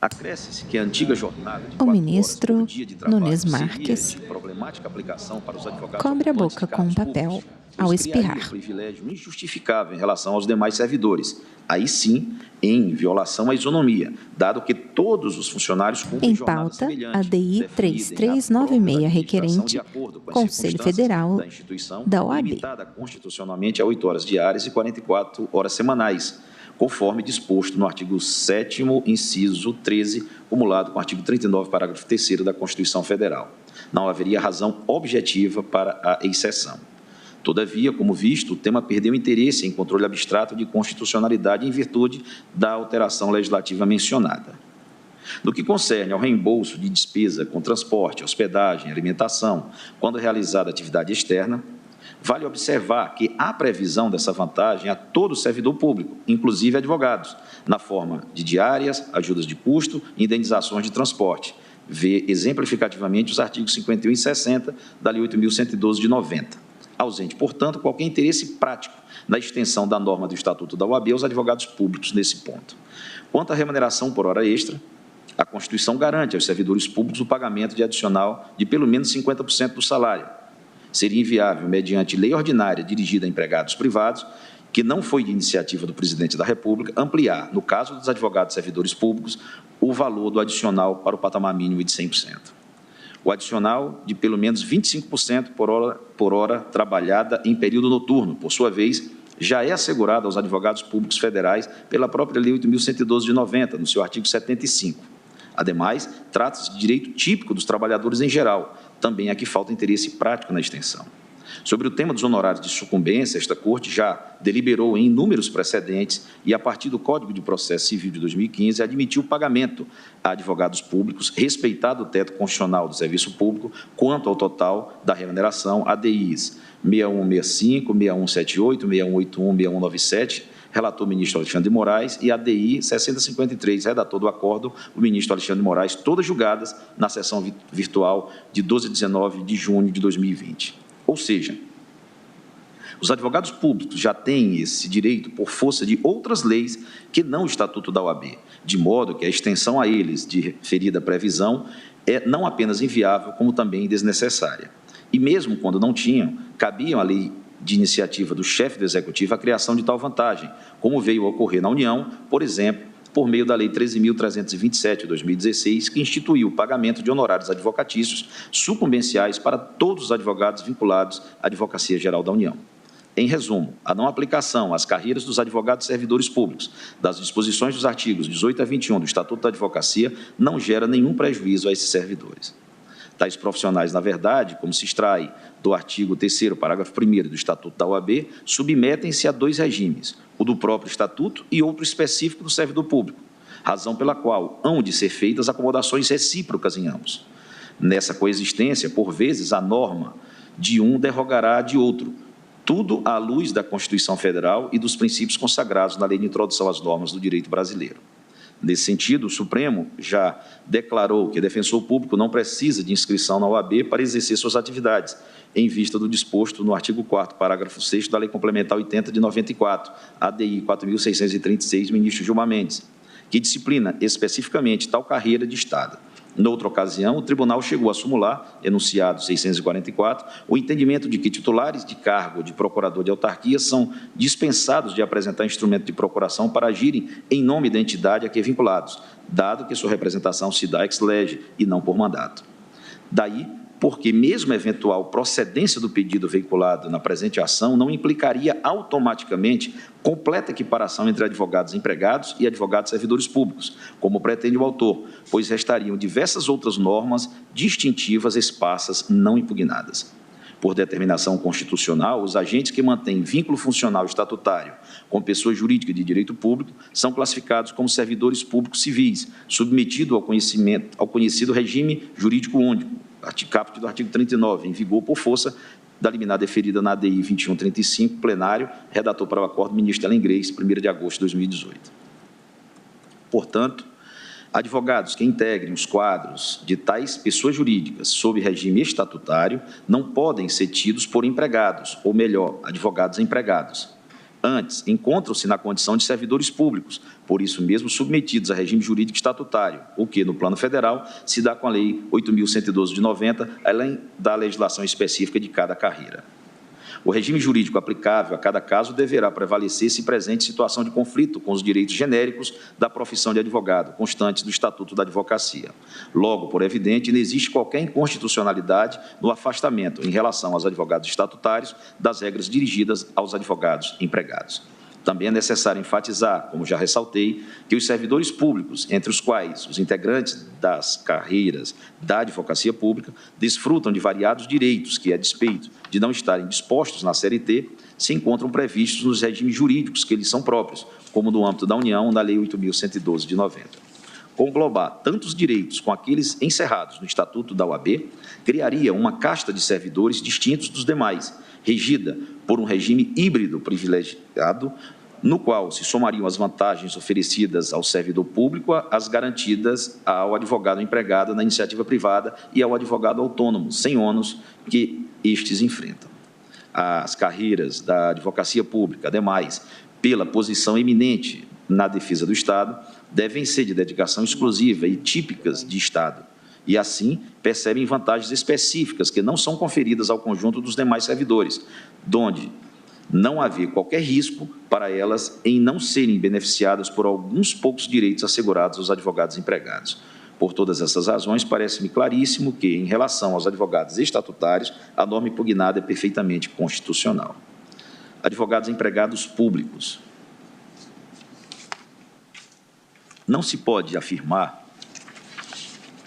Acresce-se que a antiga jornada de 4 ministro horas por dia de trabalho Nunes seria Marques de problemática aplicação para os advogados cobre a ocupantes boca de com um cargos papel públicos, ao pois criaria espirrar. privilégio injustificável em relação aos demais servidores, aí sim em violação à isonomia, dado que todos os funcionários cumprem Em jornada pauta, semelhante, a DI definida em ato 3396 próprio da requerente, administração de acordo com as Conselho circunstâncias Federal da instituição, da OAB. limitada constitucionalmente a 8 horas diárias e 44 horas semanais, conforme disposto no artigo 7º, inciso 13, cumulado com o artigo 39, parágrafo 3º da Constituição Federal. Não haveria razão objetiva para a exceção. Todavia, como visto, o tema perdeu interesse em controle abstrato de constitucionalidade em virtude da alteração legislativa mencionada. No que concerne ao reembolso de despesa com transporte, hospedagem, alimentação, quando realizada atividade externa, vale observar que há previsão dessa vantagem a todo servidor público, inclusive advogados, na forma de diárias, ajudas de custo e indenizações de transporte. Vê exemplificativamente os artigos 51 e 60 da Lei 8.112 de 90. Ausente, portanto, qualquer interesse prático na extensão da norma do Estatuto da OAB aos advogados públicos nesse ponto. Quanto à remuneração por hora extra, a Constituição garante aos servidores públicos o pagamento de adicional de pelo menos 50% do salário. Seria inviável, mediante lei ordinária dirigida a empregados privados, que não foi de iniciativa do Presidente da República, ampliar, no caso dos advogados servidores públicos, o valor do adicional para o patamar mínimo de 100%. O adicional de pelo menos 25% por hora trabalhada em período noturno, por sua vez, já é assegurado aos advogados públicos federais pela própria Lei 8.112 de 90, no seu artigo 75. Ademais, trata-se de direito típico dos trabalhadores em geral, também aqui falta interesse prático na extensão. Sobre o tema dos honorários de sucumbência, esta Corte já deliberou em inúmeros precedentes e, a partir do Código de Processo Civil de 2015, admitiu o pagamento a advogados públicos, respeitado o teto constitucional do serviço público, quanto ao total da remuneração, ADIs 6165, 6178, 6181, 6197, relator o ministro Alexandre de Moraes, e a ADI 6053, redator do acordo, o ministro Alexandre de Moraes, todas julgadas na sessão virtual de 12 a 19 de junho de 2020. Ou seja, os advogados públicos já têm esse direito por força de outras leis que não o Estatuto da OAB, de modo que a extensão a eles de referida previsão é não apenas inviável, como também desnecessária. E mesmo quando não tinham, cabiam à lei de iniciativa do chefe do Executivo a criação de tal vantagem, como veio a ocorrer na União, por exemplo, por meio da Lei 13.327, de 2016, que instituiu o pagamento de honorários advocatícios sucumbenciais para todos os advogados vinculados à Advocacia Geral da União. Em resumo, a não aplicação às carreiras dos advogados servidores públicos das disposições dos artigos 18 a 21 do Estatuto da Advocacia não gera nenhum prejuízo a esses servidores. Tais profissionais, na verdade, como se extrai do artigo 3º, parágrafo 1º do Estatuto da OAB, submetem-se a dois regimes, o do próprio Estatuto e outro específico do servidor público, razão pela qual hão de ser feitas acomodações recíprocas em ambos. Nessa coexistência, por vezes, a norma de um derrogará de outro, tudo à luz da Constituição Federal e dos princípios consagrados na Lei de Introdução às Normas do Direito Brasileiro. Nesse sentido, o Supremo já declarou que defensor público não precisa de inscrição na OAB para exercer suas atividades, em vista do disposto no artigo 4º, parágrafo 6º da Lei Complementar 80 de 94, ADI 4.636, ministro Gilmar Mendes, que disciplina especificamente tal carreira de Estado. Noutra ocasião, o Tribunal chegou a sumular, enunciado 644, o entendimento de que titulares de cargo de procurador de autarquia são dispensados de apresentar instrumento de procuração para agirem em nome da entidade a que vinculados, dado que sua representação se dá ex lege e não por mandato. Daí, porque mesmo a eventual procedência do pedido veiculado na presente ação não implicaria automaticamente completa equiparação entre advogados empregados e advogados servidores públicos, como pretende o autor, pois restariam diversas outras normas distintivas esparsas não impugnadas. Por determinação constitucional, os agentes que mantêm vínculo funcional estatutário com pessoa jurídica de direito público são classificados como servidores públicos civis, submetido ao conhecido regime jurídico único, caput do artigo 39, em vigor por força da liminar deferida na ADI 2135, plenário, redator para o acordo, ministro Helen Grace, 1º de agosto de 2018. Portanto, advogados que integrem os quadros de tais pessoas jurídicas sob regime estatutário não podem ser tidos por empregados, ou melhor, advogados empregados. Antes, encontram-se na condição de servidores públicos, por isso mesmo submetidos a regime jurídico estatutário, o que, no plano federal, se dá com a Lei 8.112 de 90, além da legislação específica de cada carreira. O regime jurídico aplicável a cada caso deverá prevalecer se presente situação de conflito com os direitos genéricos da profissão de advogado, constantes do Estatuto da Advocacia. Logo, por evidente, não existe qualquer inconstitucionalidade no afastamento em relação aos advogados estatutários das regras dirigidas aos advogados empregados. Também é necessário enfatizar, como já ressaltei, que os servidores públicos, entre os quais os integrantes das carreiras da advocacia pública, desfrutam de variados direitos que, a despeito de não estarem dispostos na CLT, se encontram previstos nos regimes jurídicos que lhes são próprios, como no âmbito da União, na Lei 8.112 de 90. Conglobar tantos direitos com aqueles encerrados no Estatuto da OAB criaria uma casta de servidores distintos dos demais, regida por um regime híbrido privilegiado, no qual se somariam as vantagens oferecidas ao servidor público às garantidas ao advogado empregado na iniciativa privada e ao advogado autônomo, sem ônus que estes enfrentam. As carreiras da advocacia pública, ademais, pela posição eminente na defesa do Estado, devem ser de dedicação exclusiva e típicas de Estado, e, assim, percebem vantagens específicas que não são conferidas ao conjunto dos demais servidores, donde não haver qualquer risco para elas em não serem beneficiadas por alguns poucos direitos assegurados aos advogados empregados. Por todas essas razões, parece-me claríssimo que, em relação aos advogados estatutários, a norma impugnada é perfeitamente constitucional. Advogados empregados públicos. Não se pode afirmar,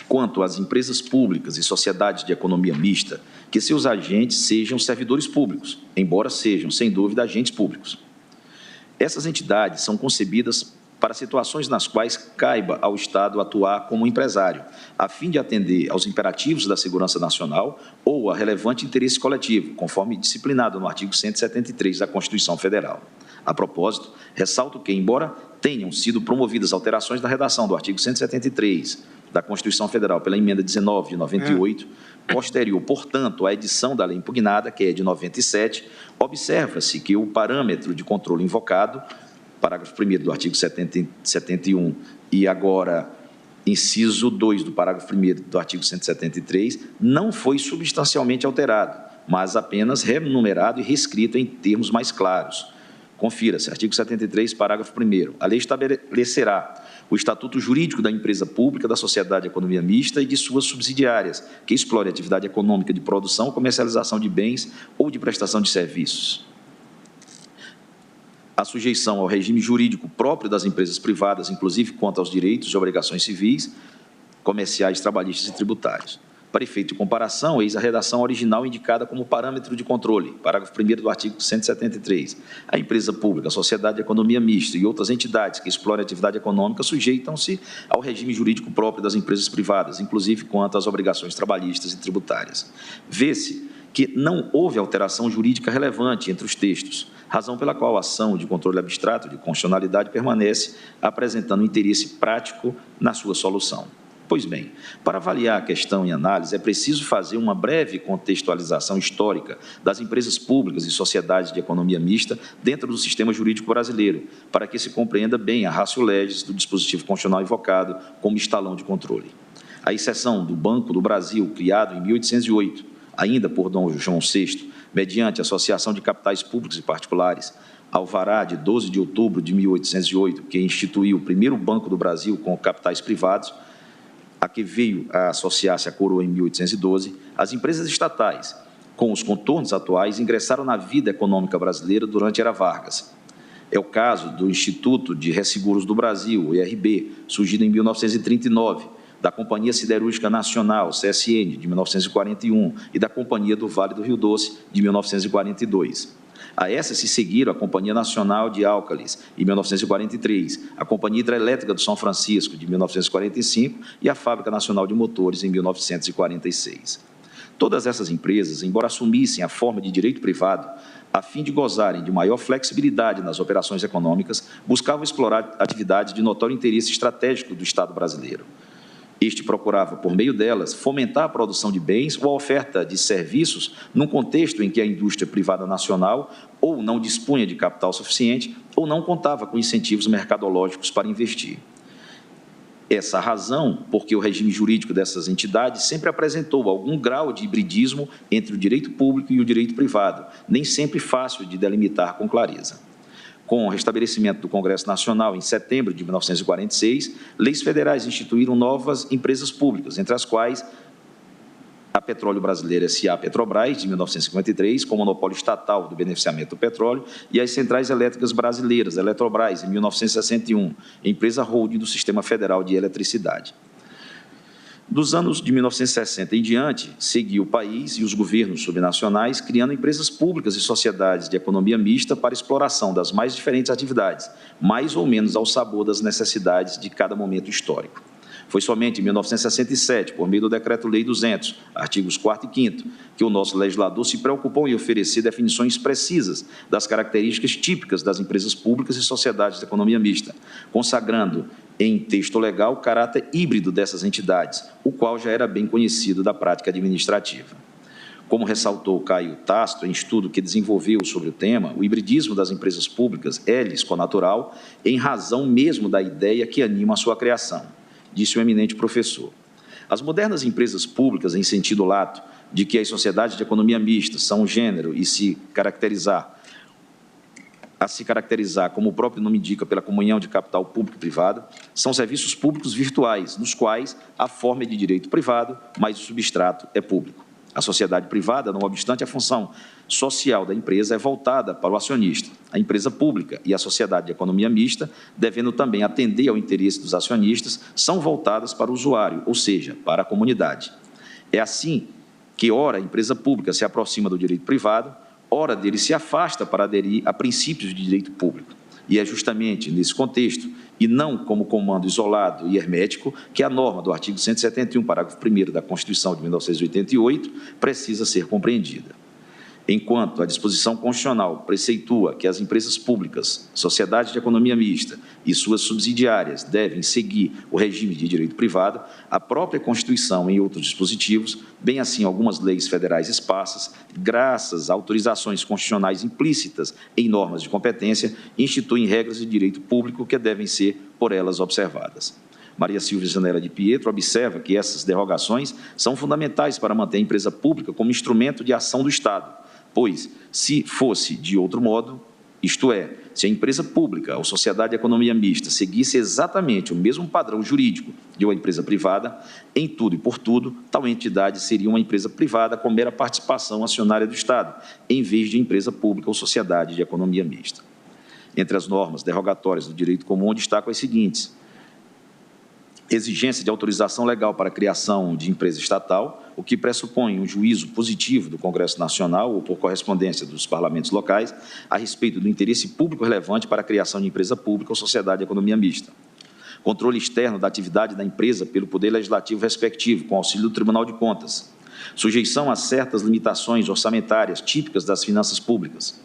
quanto às empresas públicas e sociedades de economia mista, que seus agentes sejam servidores públicos, embora sejam, sem dúvida, agentes públicos. Essas entidades são concebidas para situações nas quais caiba ao Estado atuar como empresário, a fim de atender aos imperativos da segurança nacional ou a relevante interesse coletivo, conforme disciplinado no artigo 173 da Constituição Federal. A propósito, ressalto que, embora tenham sido promovidas alterações na redação do artigo 173 da Constituição Federal pela emenda 19 de 98, posterior, portanto, à edição da lei impugnada, que é de 97, observa-se que o parâmetro de controle invocado, parágrafo 1º do artigo 71 e agora inciso 2 do parágrafo 1º do artigo 173, não foi substancialmente alterado, mas apenas remunerado e reescrito em termos mais claros. Confira-se, artigo 73, parágrafo 1º. A lei estabelecerá o estatuto jurídico da empresa pública, da sociedade de economia mista e de suas subsidiárias, que explore atividade econômica de produção, comercialização de bens ou de prestação de serviços. A sujeição ao regime jurídico próprio das empresas privadas, inclusive quanto aos direitos e obrigações civis, comerciais, trabalhistas e tributários. Para efeito de comparação, eis a redação original indicada como parâmetro de controle, parágrafo 1º do artigo 173. A empresa pública, a sociedade de economia mista e outras entidades que explorem atividade econômica sujeitam-se ao regime jurídico próprio das empresas privadas, inclusive quanto às obrigações trabalhistas e tributárias. Vê-se que não houve alteração jurídica relevante entre os textos, razão pela qual a ação de controle abstrato de constitucionalidade permanece apresentando interesse prático na sua solução. Pois bem, para avaliar a questão em análise, é preciso fazer uma breve contextualização histórica das empresas públicas e sociedades de economia mista dentro do sistema jurídico brasileiro, para que se compreenda bem a ratio legis do dispositivo constitucional invocado como estalão de controle. A exceção do Banco do Brasil, criado em 1808, ainda por Dom João VI, mediante associação de capitais públicos e particulares, alvará de 12 de outubro de 1808, que instituiu o primeiro Banco do Brasil com capitais privados, a que veio a associar-se à coroa em 1812, as empresas estatais, com os contornos atuais, ingressaram na vida econômica brasileira durante a Era Vargas. É o caso do Instituto de Resseguros do Brasil, o IRB, surgido em 1939, da Companhia Siderúrgica Nacional, CSN, de 1941, e da Companhia do Vale do Rio Doce, de 1942. A essa se seguiram a Companhia Nacional de Álcalis, em 1943, a Companhia Hidrelétrica do São Francisco, de 1945, e a Fábrica Nacional de Motores, em 1946. Todas essas empresas, embora assumissem a forma de direito privado, a fim de gozarem de maior flexibilidade nas operações econômicas, buscavam explorar atividades de notório interesse estratégico do Estado brasileiro. Este procurava, por meio delas, fomentar a produção de bens ou a oferta de serviços num contexto em que a indústria privada nacional ou não dispunha de capital suficiente ou não contava com incentivos mercadológicos para investir. Essa razão, porque o regime jurídico dessas entidades sempre apresentou algum grau de hibridismo entre o direito público e o direito privado, nem sempre fácil de delimitar com clareza. Com o restabelecimento do Congresso Nacional em setembro de 1946, leis federais instituíram novas empresas públicas, entre as quais a Petróleo Brasileira S.A. Petrobras, de 1953, com monopólio estatal do beneficiamento do petróleo, e as Centrais Elétricas Brasileiras, Eletrobras, em 1961, empresa holding do Sistema Federal de Eletricidade. Dos anos de 1960 em diante, seguiu o país e os governos subnacionais criando empresas públicas e sociedades de economia mista para exploração das mais diferentes atividades, mais ou menos ao sabor das necessidades de cada momento histórico. Foi somente em 1967, por meio do Decreto-Lei 200, artigos 4º e 5º, que o nosso legislador se preocupou em oferecer definições precisas das características típicas das empresas públicas e sociedades de economia mista, consagrando em texto legal o caráter híbrido dessas entidades, o qual já era bem conhecido da prática administrativa. Como ressaltou Caio Tasto, em estudo que desenvolveu sobre o tema, o hibridismo das empresas públicas é lisconatural em razão mesmo da ideia que anima a sua criação, disse o eminente professor. As modernas empresas públicas, em sentido lato, de que as sociedades de economia mista são um gênero e se caracterizar como o próprio nome indica, pela comunhão de capital público e privado, são serviços públicos virtuais, nos quais a forma é de direito privado, mas o substrato é público. A sociedade privada, não obstante a função social da empresa, é voltada para o acionista. A empresa pública e a sociedade de economia mista, devendo também atender ao interesse dos acionistas, são voltadas para o usuário, ou seja, para a comunidade. É assim que, ora, a empresa pública se aproxima do direito privado, ora dele se afasta para aderir a princípios de direito público. E é justamente nesse contexto, e não como comando isolado e hermético, que a norma do artigo 171, parágrafo 1º da Constituição de 1988, precisa ser compreendida. Enquanto a disposição constitucional preceitua que as empresas públicas, sociedades de economia mista e suas subsidiárias devem seguir o regime de direito privado, a própria Constituição e outros dispositivos, bem assim algumas leis federais esparsas, graças a autorizações constitucionais implícitas em normas de competência, instituem regras de direito público que devem ser por elas observadas. Maria Silvia Zanella de Pietro, observa que essas derrogações são fundamentais para manter a empresa pública como instrumento de ação do Estado, pois, se fosse de outro modo, isto é, se a empresa pública ou sociedade de economia mista seguisse exatamente o mesmo padrão jurídico de uma empresa privada, em tudo e por tudo, tal entidade seria uma empresa privada com mera participação acionária do Estado, em vez de empresa pública ou sociedade de economia mista. Entre as normas derrogatórias do direito comum, destaco as seguintes: exigência de autorização legal para a criação de empresa estatal, o que pressupõe um juízo positivo do Congresso Nacional ou por correspondência dos parlamentos locais a respeito do interesse público relevante para a criação de empresa pública ou sociedade de economia mista. Controle externo da atividade da empresa pelo Poder Legislativo respectivo, com auxílio do Tribunal de Contas. Sujeição a certas limitações orçamentárias típicas das finanças públicas.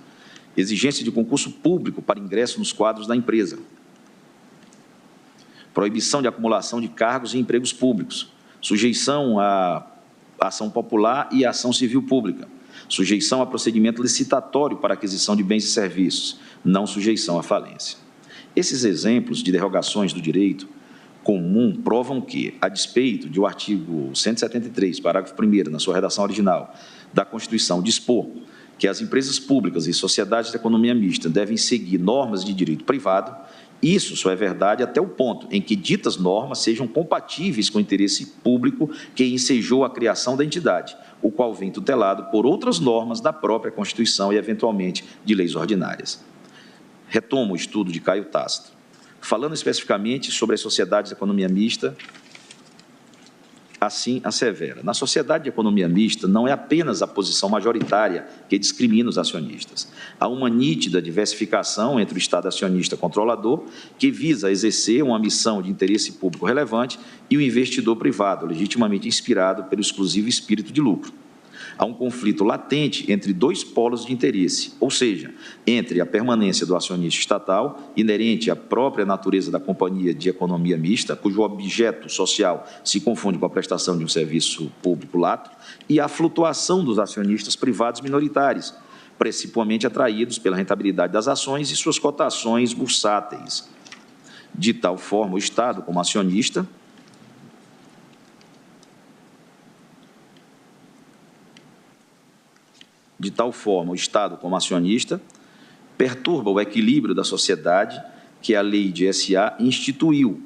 Exigência de concurso público para ingresso nos quadros da empresa. Proibição de acumulação de cargos e empregos públicos, sujeição à ação popular e à ação civil pública, sujeição a procedimento licitatório para aquisição de bens e serviços, não sujeição à falência. Esses exemplos de derrogações do direito comum provam que, a despeito de o artigo 173, parágrafo 1º, na sua redação original, da Constituição dispor que as empresas públicas e sociedades de economia mista devem seguir normas de direito privado, isso só é verdade até o ponto em que ditas normas sejam compatíveis com o interesse público que ensejou a criação da entidade, o qual vem tutelado por outras normas da própria Constituição e, eventualmente, de leis ordinárias. Retomo o estudo de Caio Tácito. Falando especificamente sobre as sociedades de economia mista, assim assevera: na sociedade de economia mista não é apenas a posição majoritária que discrimina os acionistas. Há uma nítida diversificação entre o Estado acionista controlador, que visa exercer uma missão de interesse público relevante, e o investidor privado, legitimamente inspirado pelo exclusivo espírito de lucro. Há um conflito latente entre dois polos de interesse, ou seja, entre a permanência do acionista estatal, inerente à própria natureza da companhia de economia mista, cujo objeto social se confunde com a prestação de um serviço público lato, e a flutuação dos acionistas privados minoritários, principalmente atraídos pela rentabilidade das ações e suas cotações bursáteis. De tal forma, o Estado, como acionista, perturba o equilíbrio da sociedade que a lei de SA instituiu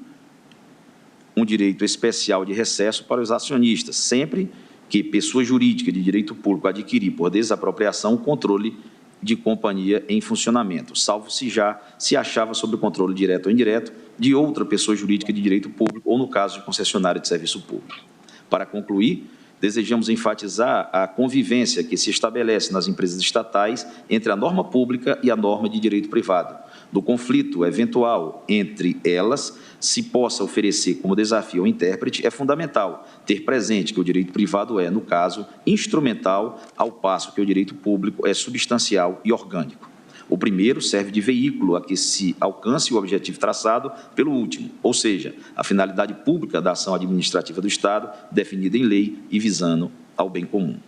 um direito especial de recesso para os acionistas, sempre que pessoa jurídica de direito público adquirir por desapropriação o controle de companhia em funcionamento, salvo se já se achava sob o controle direto ou indireto de outra pessoa jurídica de direito público ou no caso de concessionário de serviço público. Para concluir, desejamos enfatizar a convivência que se estabelece nas empresas estatais entre a norma pública e a norma de direito privado. Do conflito eventual entre elas, se possa oferecer como desafio ao intérprete, é fundamental ter presente que o direito privado é, no caso, instrumental, ao passo que o direito público é substancial e orgânico. O primeiro serve de veículo a que se alcance o objetivo traçado pelo último, ou seja, a finalidade pública da ação administrativa do Estado, definida em lei e visando ao bem comum.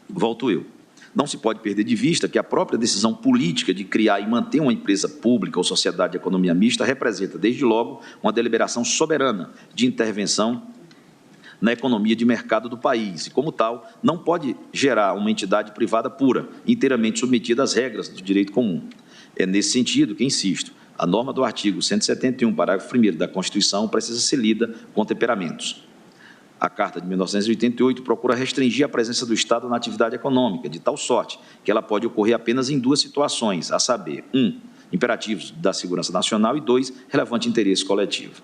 Volto eu. Não se pode perder de vista que a própria decisão política de criar e manter uma empresa pública ou sociedade de economia mista representa, desde logo, uma deliberação soberana de intervenção na economia de mercado do país e, como tal, não pode gerar uma entidade privada pura, inteiramente submetida às regras do direito comum. É nesse sentido que, insisto, a norma do artigo 171, parágrafo 1º da Constituição precisa ser lida com temperamentos. A Carta de 1988 procura restringir a presença do Estado na atividade econômica, de tal sorte que ela pode ocorrer apenas em duas situações, a saber, 1, imperativos da segurança nacional e 2, relevante interesse coletivo.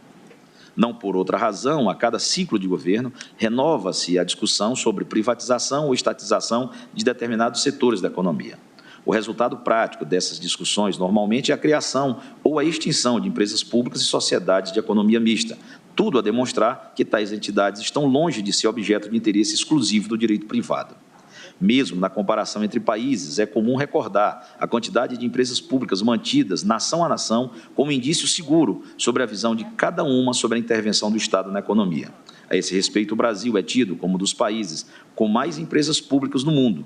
Não por outra razão, a cada ciclo de governo, renova-se a discussão sobre privatização ou estatização de determinados setores da economia. O resultado prático dessas discussões, normalmente, é a criação ou a extinção de empresas públicas e sociedades de economia mista, tudo a demonstrar que tais entidades estão longe de ser objeto de interesse exclusivo do direito privado. Mesmo na comparação entre países, é comum recordar a quantidade de empresas públicas mantidas, nação a nação, como indício seguro sobre a visão de cada uma sobre a intervenção do Estado na economia. A esse respeito, o Brasil é tido como um dos países com mais empresas públicas no mundo.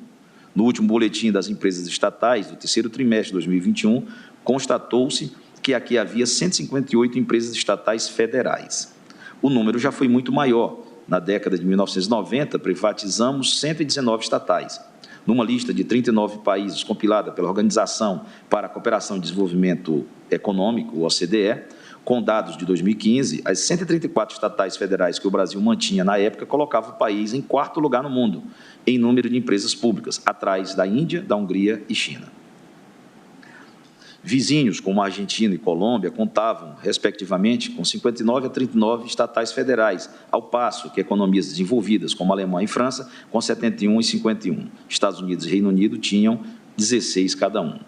No último boletim das empresas estatais, do terceiro trimestre de 2021, constatou-se que aqui havia 158 empresas estatais federais. O número já foi muito maior. Na década de 1990, privatizamos 119 estatais. Numa lista de 39 países compilada pela Organização para a Cooperação e Desenvolvimento Econômico, OCDE, com dados de 2015, as 134 estatais federais que o Brasil mantinha na época colocavam o país em 4º lugar no mundo, em número de empresas públicas, atrás da Índia, da Hungria e China. Vizinhos, como a Argentina e Colômbia, contavam, respectivamente, com 59 a 39 estatais federais, ao passo que economias desenvolvidas, como a Alemanha e França, com 71 e 51. Estados Unidos e Reino Unido tinham 16 cada um.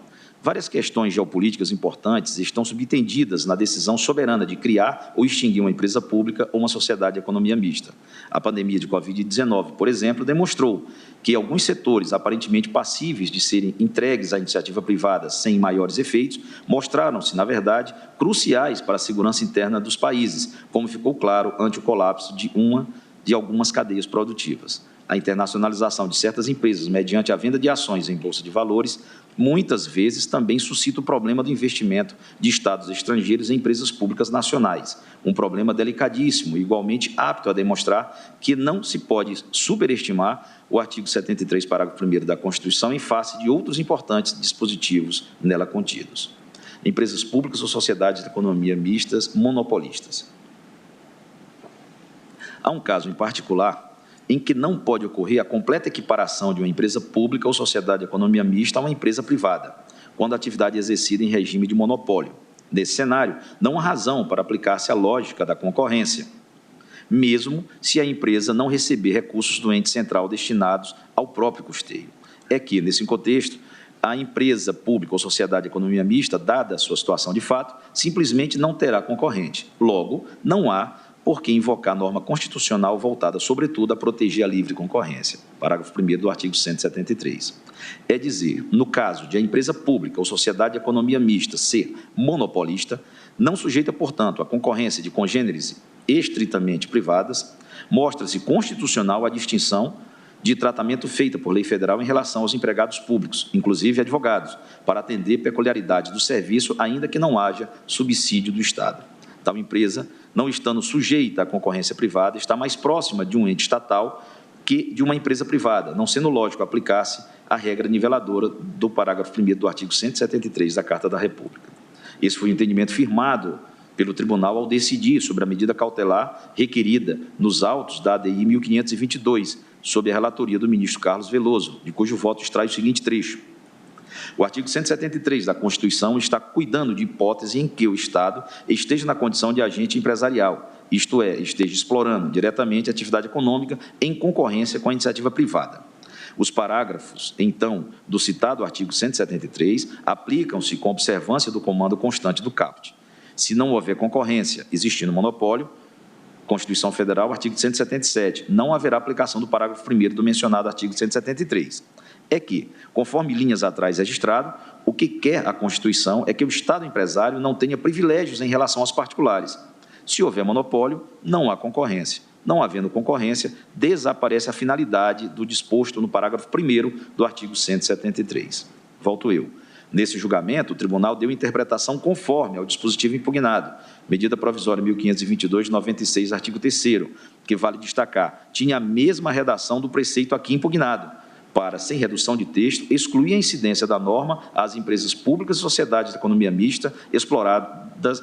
Várias questões geopolíticas importantes estão subentendidas na decisão soberana de criar ou extinguir uma empresa pública ou uma sociedade de economia mista. A pandemia de Covid-19, por exemplo, demonstrou que alguns setores aparentemente passíveis de serem entregues à iniciativa privada sem maiores efeitos mostraram-se, na verdade, cruciais para a segurança interna dos países, como ficou claro ante o colapso de algumas cadeias produtivas. A internacionalização de certas empresas mediante a venda de ações em bolsa de valores muitas vezes também suscita o problema do investimento de estados estrangeiros em empresas públicas nacionais, um problema delicadíssimo e igualmente apto a demonstrar que não se pode superestimar o artigo 73, parágrafo 1º da Constituição em face de outros importantes dispositivos nela contidos. Empresas públicas ou sociedades de economia mistas monopolistas. Há um caso em particular em que não pode ocorrer a completa equiparação de uma empresa pública ou sociedade de economia mista a uma empresa privada, quando a atividade é exercida em regime de monopólio. Nesse cenário, não há razão para aplicar-se a lógica da concorrência, mesmo se a empresa não receber recursos do ente central destinados ao próprio custeio. É que, nesse contexto, a empresa pública ou sociedade de economia mista, dada a sua situação de fato, simplesmente não terá concorrente. Logo, não há por que invocar norma constitucional voltada, sobretudo, a proteger a livre concorrência. Parágrafo 1º do artigo 173. É dizer, no caso de a empresa pública ou sociedade de economia mista ser monopolista, não sujeita, portanto, à concorrência de congêneres estritamente privadas, mostra-se constitucional a distinção de tratamento feita por lei federal em relação aos empregados públicos, inclusive advogados, para atender peculiaridades do serviço, ainda que não haja subsídio do Estado. Tal empresa, não estando sujeita à concorrência privada, está mais próxima de um ente estatal que de uma empresa privada, não sendo lógico aplicar-se a regra niveladora do parágrafo 1º do artigo 173 da Carta da República. Esse foi o entendimento firmado pelo Tribunal ao decidir sobre a medida cautelar requerida nos autos da ADI 1522, sob a relatoria do ministro Carlos Veloso, de cujo voto extrai o seguinte trecho. O artigo 173 da Constituição está cuidando de hipótese em que o Estado esteja na condição de agente empresarial, isto é, esteja explorando diretamente a atividade econômica em concorrência com a iniciativa privada. Os parágrafos, então, do citado artigo 173 aplicam-se com observância do comando constante do caput. Se não houver concorrência, existindo monopólio, Constituição Federal, artigo 177, não haverá aplicação do parágrafo 1º do mencionado artigo 173. É que, conforme linhas atrás registrado, o que quer a Constituição é que o Estado empresário não tenha privilégios em relação aos particulares. Se houver monopólio, não há concorrência. Não havendo concorrência, desaparece a finalidade do disposto no parágrafo 1º do artigo 173. Volto eu. Nesse julgamento, o tribunal deu interpretação conforme ao dispositivo impugnado, medida provisória 1522 de 96, artigo 3º, que vale destacar, tinha a mesma redação do preceito aqui impugnado, para, sem redução de texto, excluir a incidência da norma às empresas públicas e sociedades de economia mista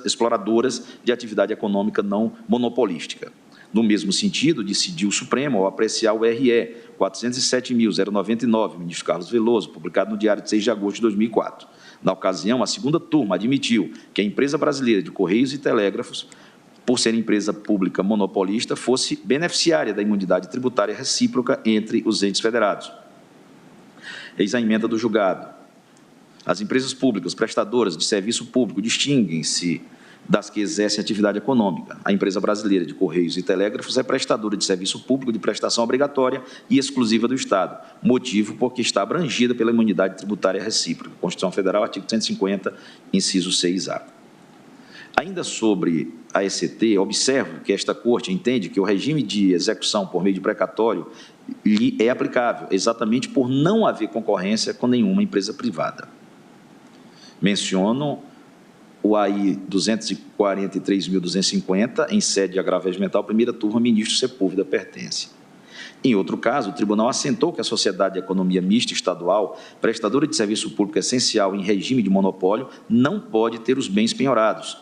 exploradoras de atividade econômica não monopolística. No mesmo sentido, decidiu o Supremo ao apreciar o RE 407.099, ministro Carlos Veloso, publicado no Diário de 6 de agosto de 2004. Na ocasião, a segunda turma admitiu que a empresa brasileira de Correios e Telégrafos, por ser empresa pública monopolista, fosse beneficiária da imunidade tributária recíproca entre os entes federados. Eis a emenda do julgado. As empresas públicas prestadoras de serviço público distinguem-se das que exercem atividade econômica. A empresa brasileira de Correios e Telégrafos é prestadora de serviço público de prestação obrigatória e exclusiva do Estado, motivo porque está abrangida pela imunidade tributária recíproca. Constituição Federal, artigo 150, inciso 6A. Ainda sobre a ECT, observo que esta Corte entende que o regime de execução por meio de precatório lhe é aplicável, exatamente por não haver concorrência com nenhuma empresa privada. Menciono o AI 243.250, em sede de agravo regimental, primeira turma, ministro Sepúlveda pertence. Em outro caso, o tribunal assentou que a Sociedade de Economia Mista Estadual, prestadora de serviço público essencial em regime de monopólio, não pode ter os bens penhorados.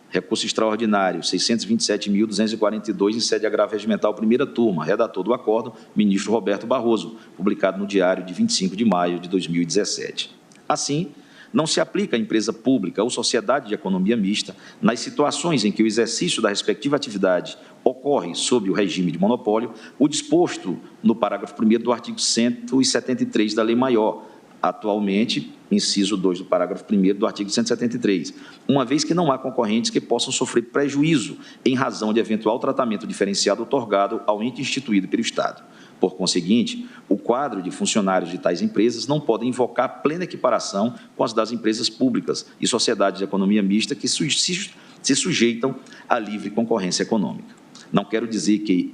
Recurso extraordinário, 627.242, em sede de agravo regimental, primeira turma, redator do acórdão, ministro Roberto Barroso, publicado no Diário de 25 de maio de 2017. Assim, não se aplica à empresa pública ou sociedade de economia mista nas situações em que o exercício da respectiva atividade ocorre sob o regime de monopólio, o disposto no parágrafo 1º do artigo 173 da Lei Maior, atualmente, inciso 2 do parágrafo 1º do artigo 173, uma vez que não há concorrentes que possam sofrer prejuízo em razão de eventual tratamento diferenciado otorgado ao ente instituído pelo Estado. Por conseguinte, o quadro de funcionários de tais empresas não pode invocar plena equiparação com as das empresas públicas e sociedades de economia mista que se sujeitam à livre concorrência econômica. Não quero dizer que,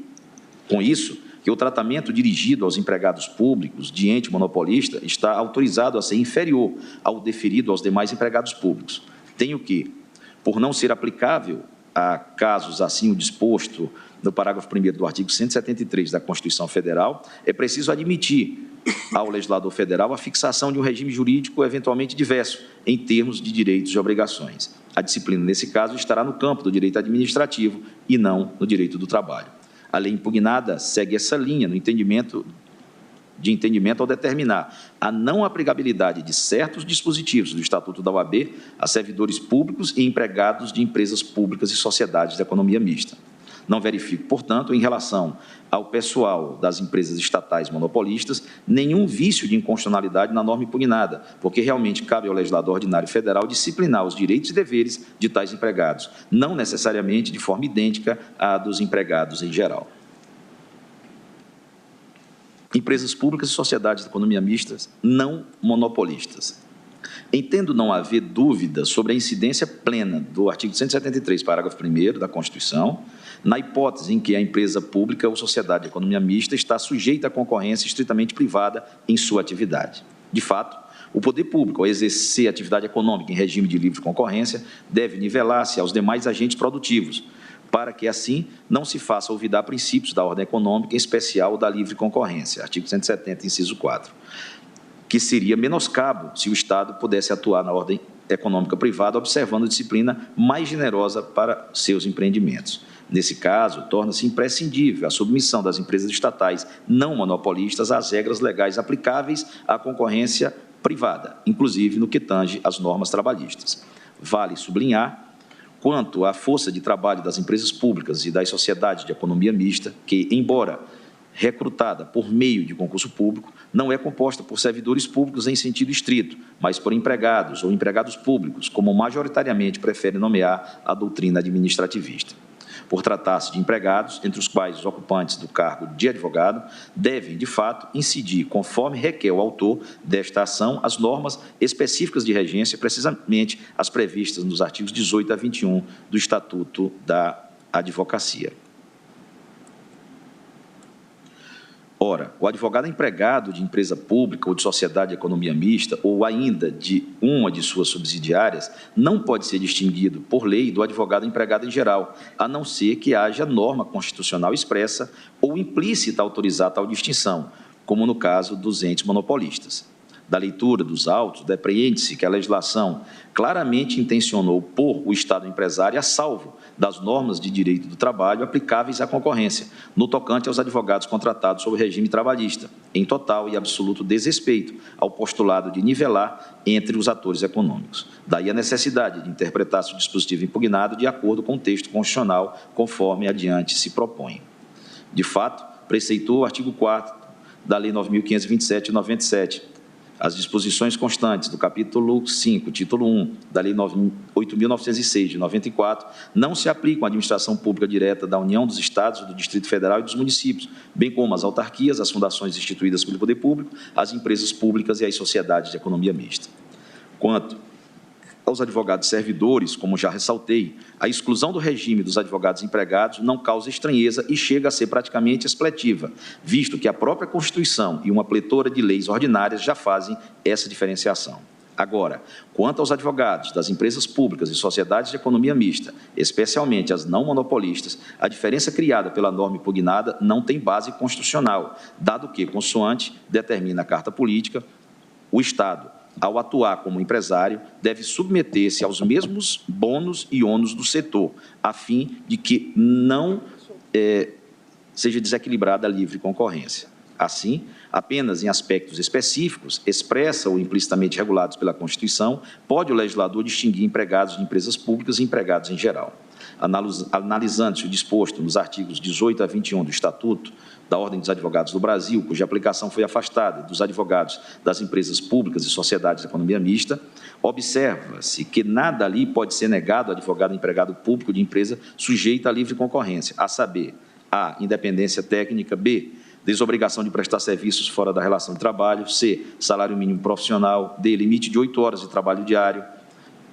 com isso, que o tratamento dirigido aos empregados públicos de ente monopolista está autorizado a ser inferior ao deferido aos demais empregados públicos. Tenho que, por não ser aplicável a casos assim o disposto no parágrafo 1º do artigo 173 da Constituição Federal, é preciso admitir ao legislador federal a fixação de um regime jurídico eventualmente diverso em termos de direitos e obrigações. A disciplina, nesse caso, estará no campo do direito administrativo e não no direito do trabalho. A lei impugnada segue essa linha no entendimento ao determinar a não aplicabilidade de certos dispositivos do Estatuto da OAB a servidores públicos e empregados de empresas públicas e sociedades de economia mista. Não verifico, portanto, em relação ao pessoal das empresas estatais monopolistas, nenhum vício de inconstitucionalidade na norma impugnada, porque realmente cabe ao legislador ordinário federal disciplinar os direitos e deveres de tais empregados, não necessariamente de forma idêntica à dos empregados em geral. Empresas públicas e sociedades de economia mista não monopolistas. Entendo não haver dúvida sobre a incidência plena do artigo 173, parágrafo 1º da Constituição, na hipótese em que a empresa pública ou sociedade de economia mista está sujeita à concorrência estritamente privada em sua atividade. De fato, o poder público, ao exercer atividade econômica em regime de livre concorrência, deve nivelar-se aos demais agentes produtivos, para que, assim, não se faça olvidar princípios da ordem econômica, em especial da livre concorrência, artigo 170, inciso 4, que seria menoscabo se o Estado pudesse atuar na ordem econômica privada, observando disciplina mais generosa para seus empreendimentos. Nesse caso, torna-se imprescindível a submissão das empresas estatais não monopolistas às regras legais aplicáveis à concorrência privada, inclusive no que tange às normas trabalhistas. Vale sublinhar, quanto à força de trabalho das empresas públicas e das sociedades de economia mista, que, embora recrutada por meio de concurso público, não é composta por servidores públicos em sentido estrito, mas por empregados ou empregados públicos, como majoritariamente prefere nomear a doutrina administrativista. Por tratar-se de empregados, entre os quais os ocupantes do cargo de advogado devem, de fato, incidir, conforme requer o autor desta ação, as normas específicas de regência, precisamente as previstas nos artigos 18 a 21 do Estatuto da Advocacia. Ora, o advogado empregado de empresa pública ou de sociedade de economia mista, ou ainda de uma de suas subsidiárias, não pode ser distinguido por lei do advogado empregado em geral, a não ser que haja norma constitucional expressa ou implícita a autorizar tal distinção, como no caso dos entes monopolistas. Da leitura dos autos, depreende-se que a legislação claramente intencionou pôr o Estado empresário a salvo das normas de direito do trabalho aplicáveis à concorrência, no tocante aos advogados contratados sob o regime trabalhista, em total e absoluto desrespeito ao postulado de nivelar entre os atores econômicos. Daí a necessidade de interpretar-se o dispositivo impugnado de acordo com o texto constitucional, conforme adiante se propõe. De fato, preceitou o artigo 4º da Lei 9.527 de 97, as disposições constantes do capítulo 5, título 1, da Lei 8.906, de 94, não se aplicam à administração pública direta da União, dos Estados, do Distrito Federal e dos municípios, bem como às autarquias, às fundações instituídas pelo poder público, às empresas públicas e às sociedades de economia mista. Quanto aos advogados servidores, como já ressaltei, a exclusão do regime dos advogados empregados não causa estranheza e chega a ser praticamente expletiva, visto que a própria Constituição e uma pletora de leis ordinárias já fazem essa diferenciação. Agora, quanto aos advogados das empresas públicas e sociedades de economia mista, especialmente as não monopolistas, a diferença criada pela norma impugnada não tem base constitucional, dado que, consoante determina a Carta Política, o Estado, ao atuar como empresário, deve submeter-se aos mesmos bônus e ônus do setor, a fim de que não seja desequilibrada a livre concorrência. Assim, apenas em aspectos específicos, expressa ou implicitamente regulados pela Constituição, pode o legislador distinguir empregados de empresas públicas e empregados em geral. Analisando-se o disposto nos artigos 18 a 21 do Estatuto da Ordem dos Advogados do Brasil, cuja aplicação foi afastada dos advogados das empresas públicas e sociedades de economia mista, observa-se que nada ali pode ser negado ao advogado empregado público de empresa sujeita à livre concorrência, a saber, a. Independência técnica, b. Desobrigação de prestar serviços fora da relação de trabalho, c. Salário mínimo profissional, d. Limite de 8 horas de trabalho diário,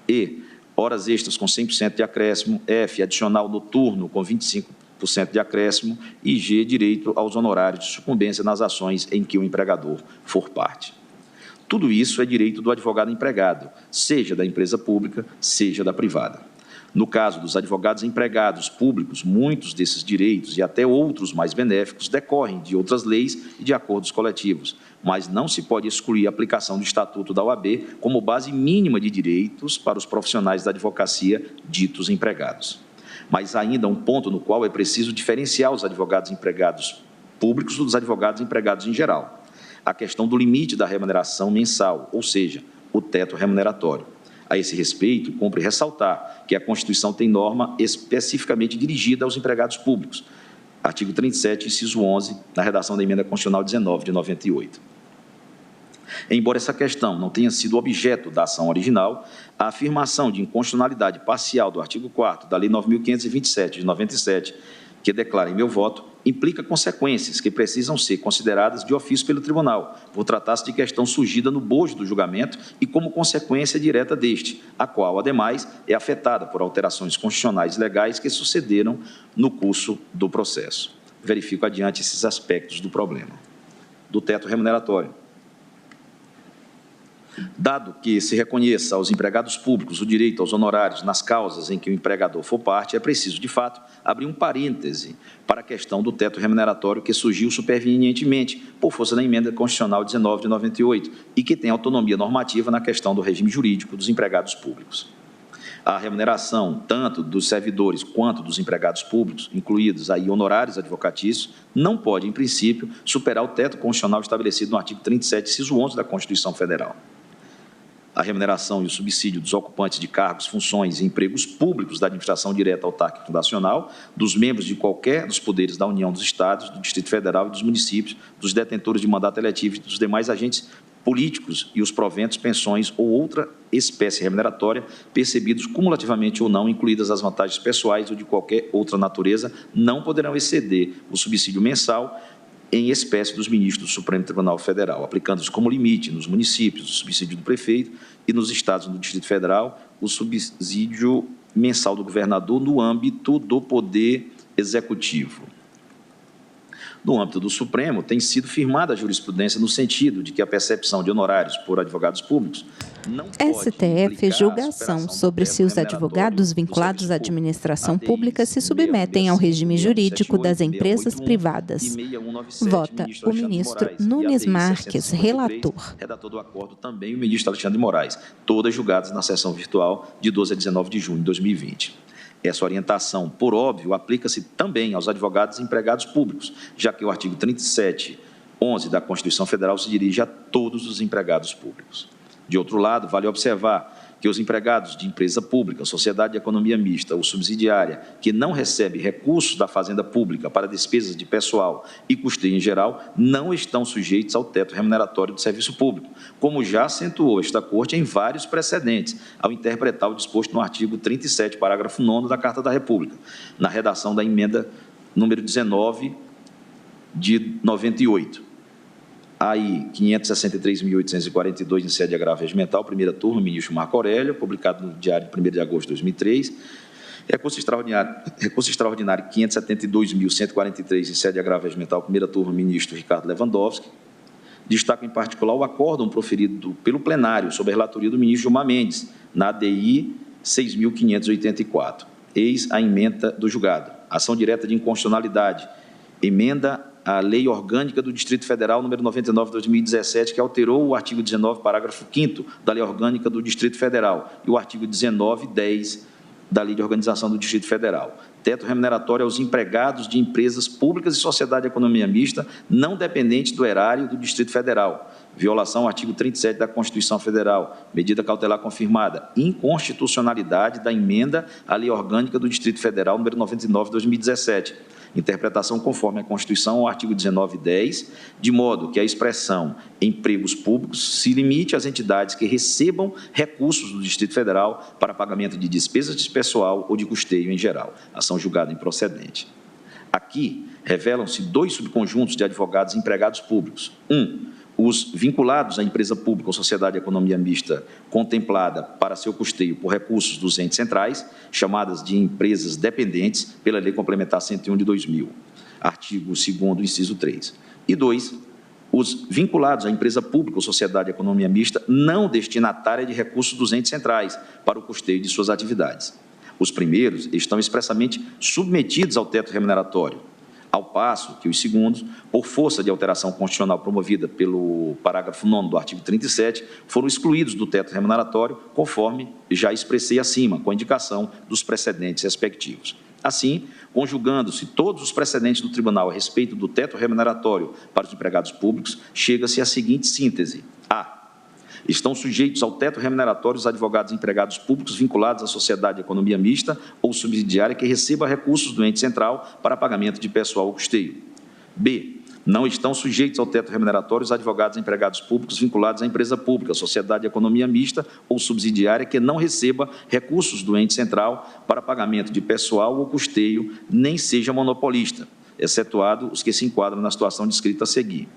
e. Horas extras com 100% de acréscimo, f. Adicional noturno com 25% de acréscimo e g. Direito aos honorários de sucumbência nas ações em que o empregador for parte. Tudo isso é direito do advogado empregado, seja da empresa pública, seja da privada. No caso dos advogados empregados públicos, muitos desses direitos e até outros mais benéficos decorrem de outras leis e de acordos coletivos, mas não se pode excluir a aplicação do Estatuto da OAB como base mínima de direitos para os profissionais da advocacia ditos empregados. Mas ainda um ponto no qual é preciso diferenciar os advogados empregados públicos dos advogados empregados em geral. A questão do limite da remuneração mensal, ou seja, o teto remuneratório. A esse respeito, cumpre ressaltar que a Constituição tem norma especificamente dirigida aos empregados públicos. Artigo 37, inciso 11, na redação da Emenda Constitucional 19, de 98. Embora essa questão não tenha sido objeto da ação original, a afirmação de inconstitucionalidade parcial do artigo 4º da Lei 9.527, de 97, que declara em meu voto, implica consequências que precisam ser consideradas de ofício pelo tribunal, por tratar-se de questão surgida no bojo do julgamento e como consequência direta deste, a qual, ademais, é afetada por alterações constitucionais e legais que sucederam no curso do processo. Verifico adiante esses aspectos do problema. Do teto remuneratório. Dado que se reconheça aos empregados públicos o direito aos honorários nas causas em que o empregador for parte, é preciso, de fato, abrir um parêntese para a questão do teto remuneratório que surgiu supervenientemente por força da Emenda Constitucional 19 de 98 e que tem autonomia normativa na questão do regime jurídico dos empregados públicos. A remuneração, tanto dos servidores quanto dos empregados públicos, incluídos aí honorários advocatícios, não pode, em princípio, superar o teto constitucional estabelecido no artigo 37, inciso 11 da Constituição Federal. A remuneração e o subsídio dos ocupantes de cargos, funções e empregos públicos da administração direta autárquica fundacional, dos membros de qualquer dos poderes da União, dos Estados, do Distrito Federal e dos municípios, dos detentores de mandato eletivo e dos demais agentes políticos e os proventos, pensões ou outra espécie remuneratória, percebidos cumulativamente ou não, incluídas as vantagens pessoais ou de qualquer outra natureza, não poderão exceder o subsídio mensal em espécie dos ministros do Supremo Tribunal Federal, aplicando-se como limite nos municípios o subsídio do prefeito e nos estados do Distrito Federal o subsídio mensal do governador no âmbito do Poder Executivo. No âmbito do Supremo, tem sido firmada a jurisprudência no sentido de que a percepção de honorários por advogados públicos não pode STF julgação sobre se os advogados vinculados à administração pública se submetem ao regime jurídico das empresas privadas. Vota o ministro Nunes Marques, relator. Redator do acordo também o ministro Alexandre de Moraes, todas julgadas na sessão virtual de 12 a 19 de junho de 2020. Essa orientação, por óbvio, aplica-se também aos advogados e empregados públicos, já que o artigo 37, 11 da Constituição Federal se dirige a todos os empregados públicos. De outro lado, vale observar que os empregados de empresa pública, sociedade de economia mista ou subsidiária, que não recebe recursos da Fazenda Pública para despesas de pessoal e custeio em geral, não estão sujeitos ao teto remuneratório do serviço público, como já acentuou esta Corte em vários precedentes, ao interpretar o disposto no artigo 37, parágrafo 9º da Carta da República, na redação da emenda número 19 de 98. Aí, 563.842, em sede de agravo regimental, primeira turma, ministro Marco Aurélio, publicado no Diário de 1º de agosto de 2003. Recurso extraordinário 572.143, em sede de agravo regimental, primeira turma, ministro Ricardo Lewandowski. Destaco, em particular, o acórdão proferido pelo plenário sob a relatoria do ministro Gilmar Mendes, na ADI 6.584. Eis a emenda do julgado. Ação direta de inconstitucionalidade. Emenda à Lei Orgânica do Distrito Federal, número 99 de 2017, que alterou o artigo 19, parágrafo 5º da Lei Orgânica do Distrito Federal e o artigo 19.10 da Lei de Organização do Distrito Federal. Teto remuneratório aos empregados de empresas públicas e sociedade de economia mista não dependente do erário do Distrito Federal. Violação ao artigo 37 da Constituição Federal. Medida cautelar confirmada. Inconstitucionalidade da emenda à Lei Orgânica do Distrito Federal, número 99 de 2017. Interpretação conforme a Constituição ao artigo 19.10, de modo que a expressão empregos públicos se limite às entidades que recebam recursos do Distrito Federal para pagamento de despesas de pessoal ou de custeio em geral. Ação julgada improcedente. Aqui revelam-se dois subconjuntos de advogados empregados públicos. Os vinculados à empresa pública ou sociedade de economia mista contemplada para seu custeio por recursos dos entes centrais, chamadas de empresas dependentes pela Lei Complementar 101 de 2000, artigo 2º, inciso 3. E 2, os vinculados à empresa pública ou sociedade de economia mista não destinatária de recursos dos entes centrais para o custeio de suas atividades. Os primeiros estão expressamente submetidos ao teto remuneratório, ao passo que os segundos, por força de alteração constitucional promovida pelo parágrafo 9º do artigo 37, foram excluídos do teto remuneratório, conforme já expressei acima, com a indicação dos precedentes respectivos. Assim, conjugando-se todos os precedentes do tribunal a respeito do teto remuneratório para os empregados públicos, chega-se à seguinte síntese. A. Estão sujeitos ao teto remuneratório os advogados empregados públicos vinculados à sociedade de economia mista ou subsidiária que receba recursos do ente central para pagamento de pessoal ou custeio. B. Não estão sujeitos ao teto remuneratório os advogados empregados públicos vinculados à empresa pública, sociedade de economia mista ou subsidiária que não receba recursos do ente central para pagamento de pessoal ou custeio, nem seja monopolista, excetuado os que se enquadram na situação descrita a seguir.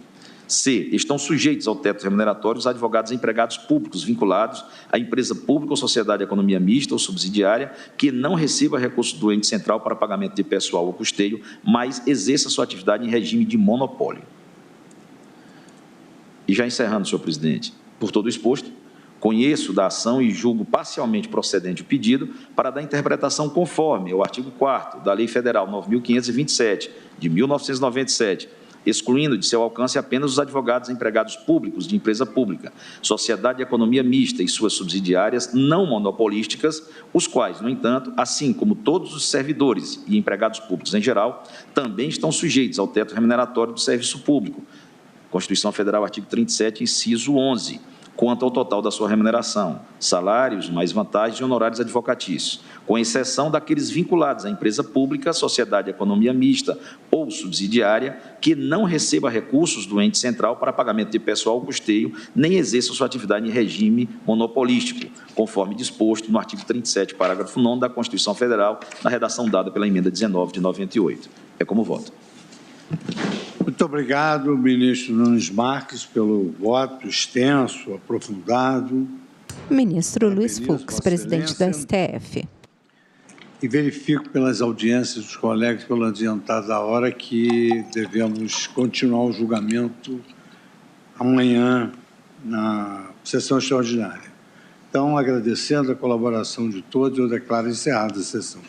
C. Estão sujeitos ao teto remuneratório os advogados empregados públicos vinculados à empresa pública ou sociedade de economia mista ou subsidiária que não receba recursos do ente central para pagamento de pessoal ou custeio, mas exerça sua atividade em regime de monopólio. E já encerrando, senhor presidente, por todo o exposto, conheço da ação e julgo parcialmente procedente o pedido para dar interpretação conforme ao artigo 4º da Lei Federal 9.527, de 1997, excluindo de seu alcance apenas os advogados empregados públicos de empresa pública, sociedade de economia mista e suas subsidiárias não monopolísticas, os quais, no entanto, assim como todos os servidores e empregados públicos em geral, também estão sujeitos ao teto remuneratório do serviço público. Constituição Federal, artigo 37, inciso 11, quanto ao total da sua remuneração, salários, mais vantagens e honorários advocatícios, com exceção daqueles vinculados à empresa pública, sociedade de economia mista ou subsidiária, que não receba recursos do ente central para pagamento de pessoal ou custeio, nem exerça sua atividade em regime monopolístico, conforme disposto no artigo 37, parágrafo 9º da Constituição Federal, na redação dada pela emenda 19 de 98. É como voto. Muito obrigado, ministro Nunes Marques, pelo voto extenso, aprofundado. Ministro Luiz Fux, presidente do STF. E verifico pelas audiências dos colegas, pelo adiantado da hora, que devemos continuar o julgamento amanhã na sessão extraordinária. Então, agradecendo a colaboração de todos, eu declaro encerrada a sessão.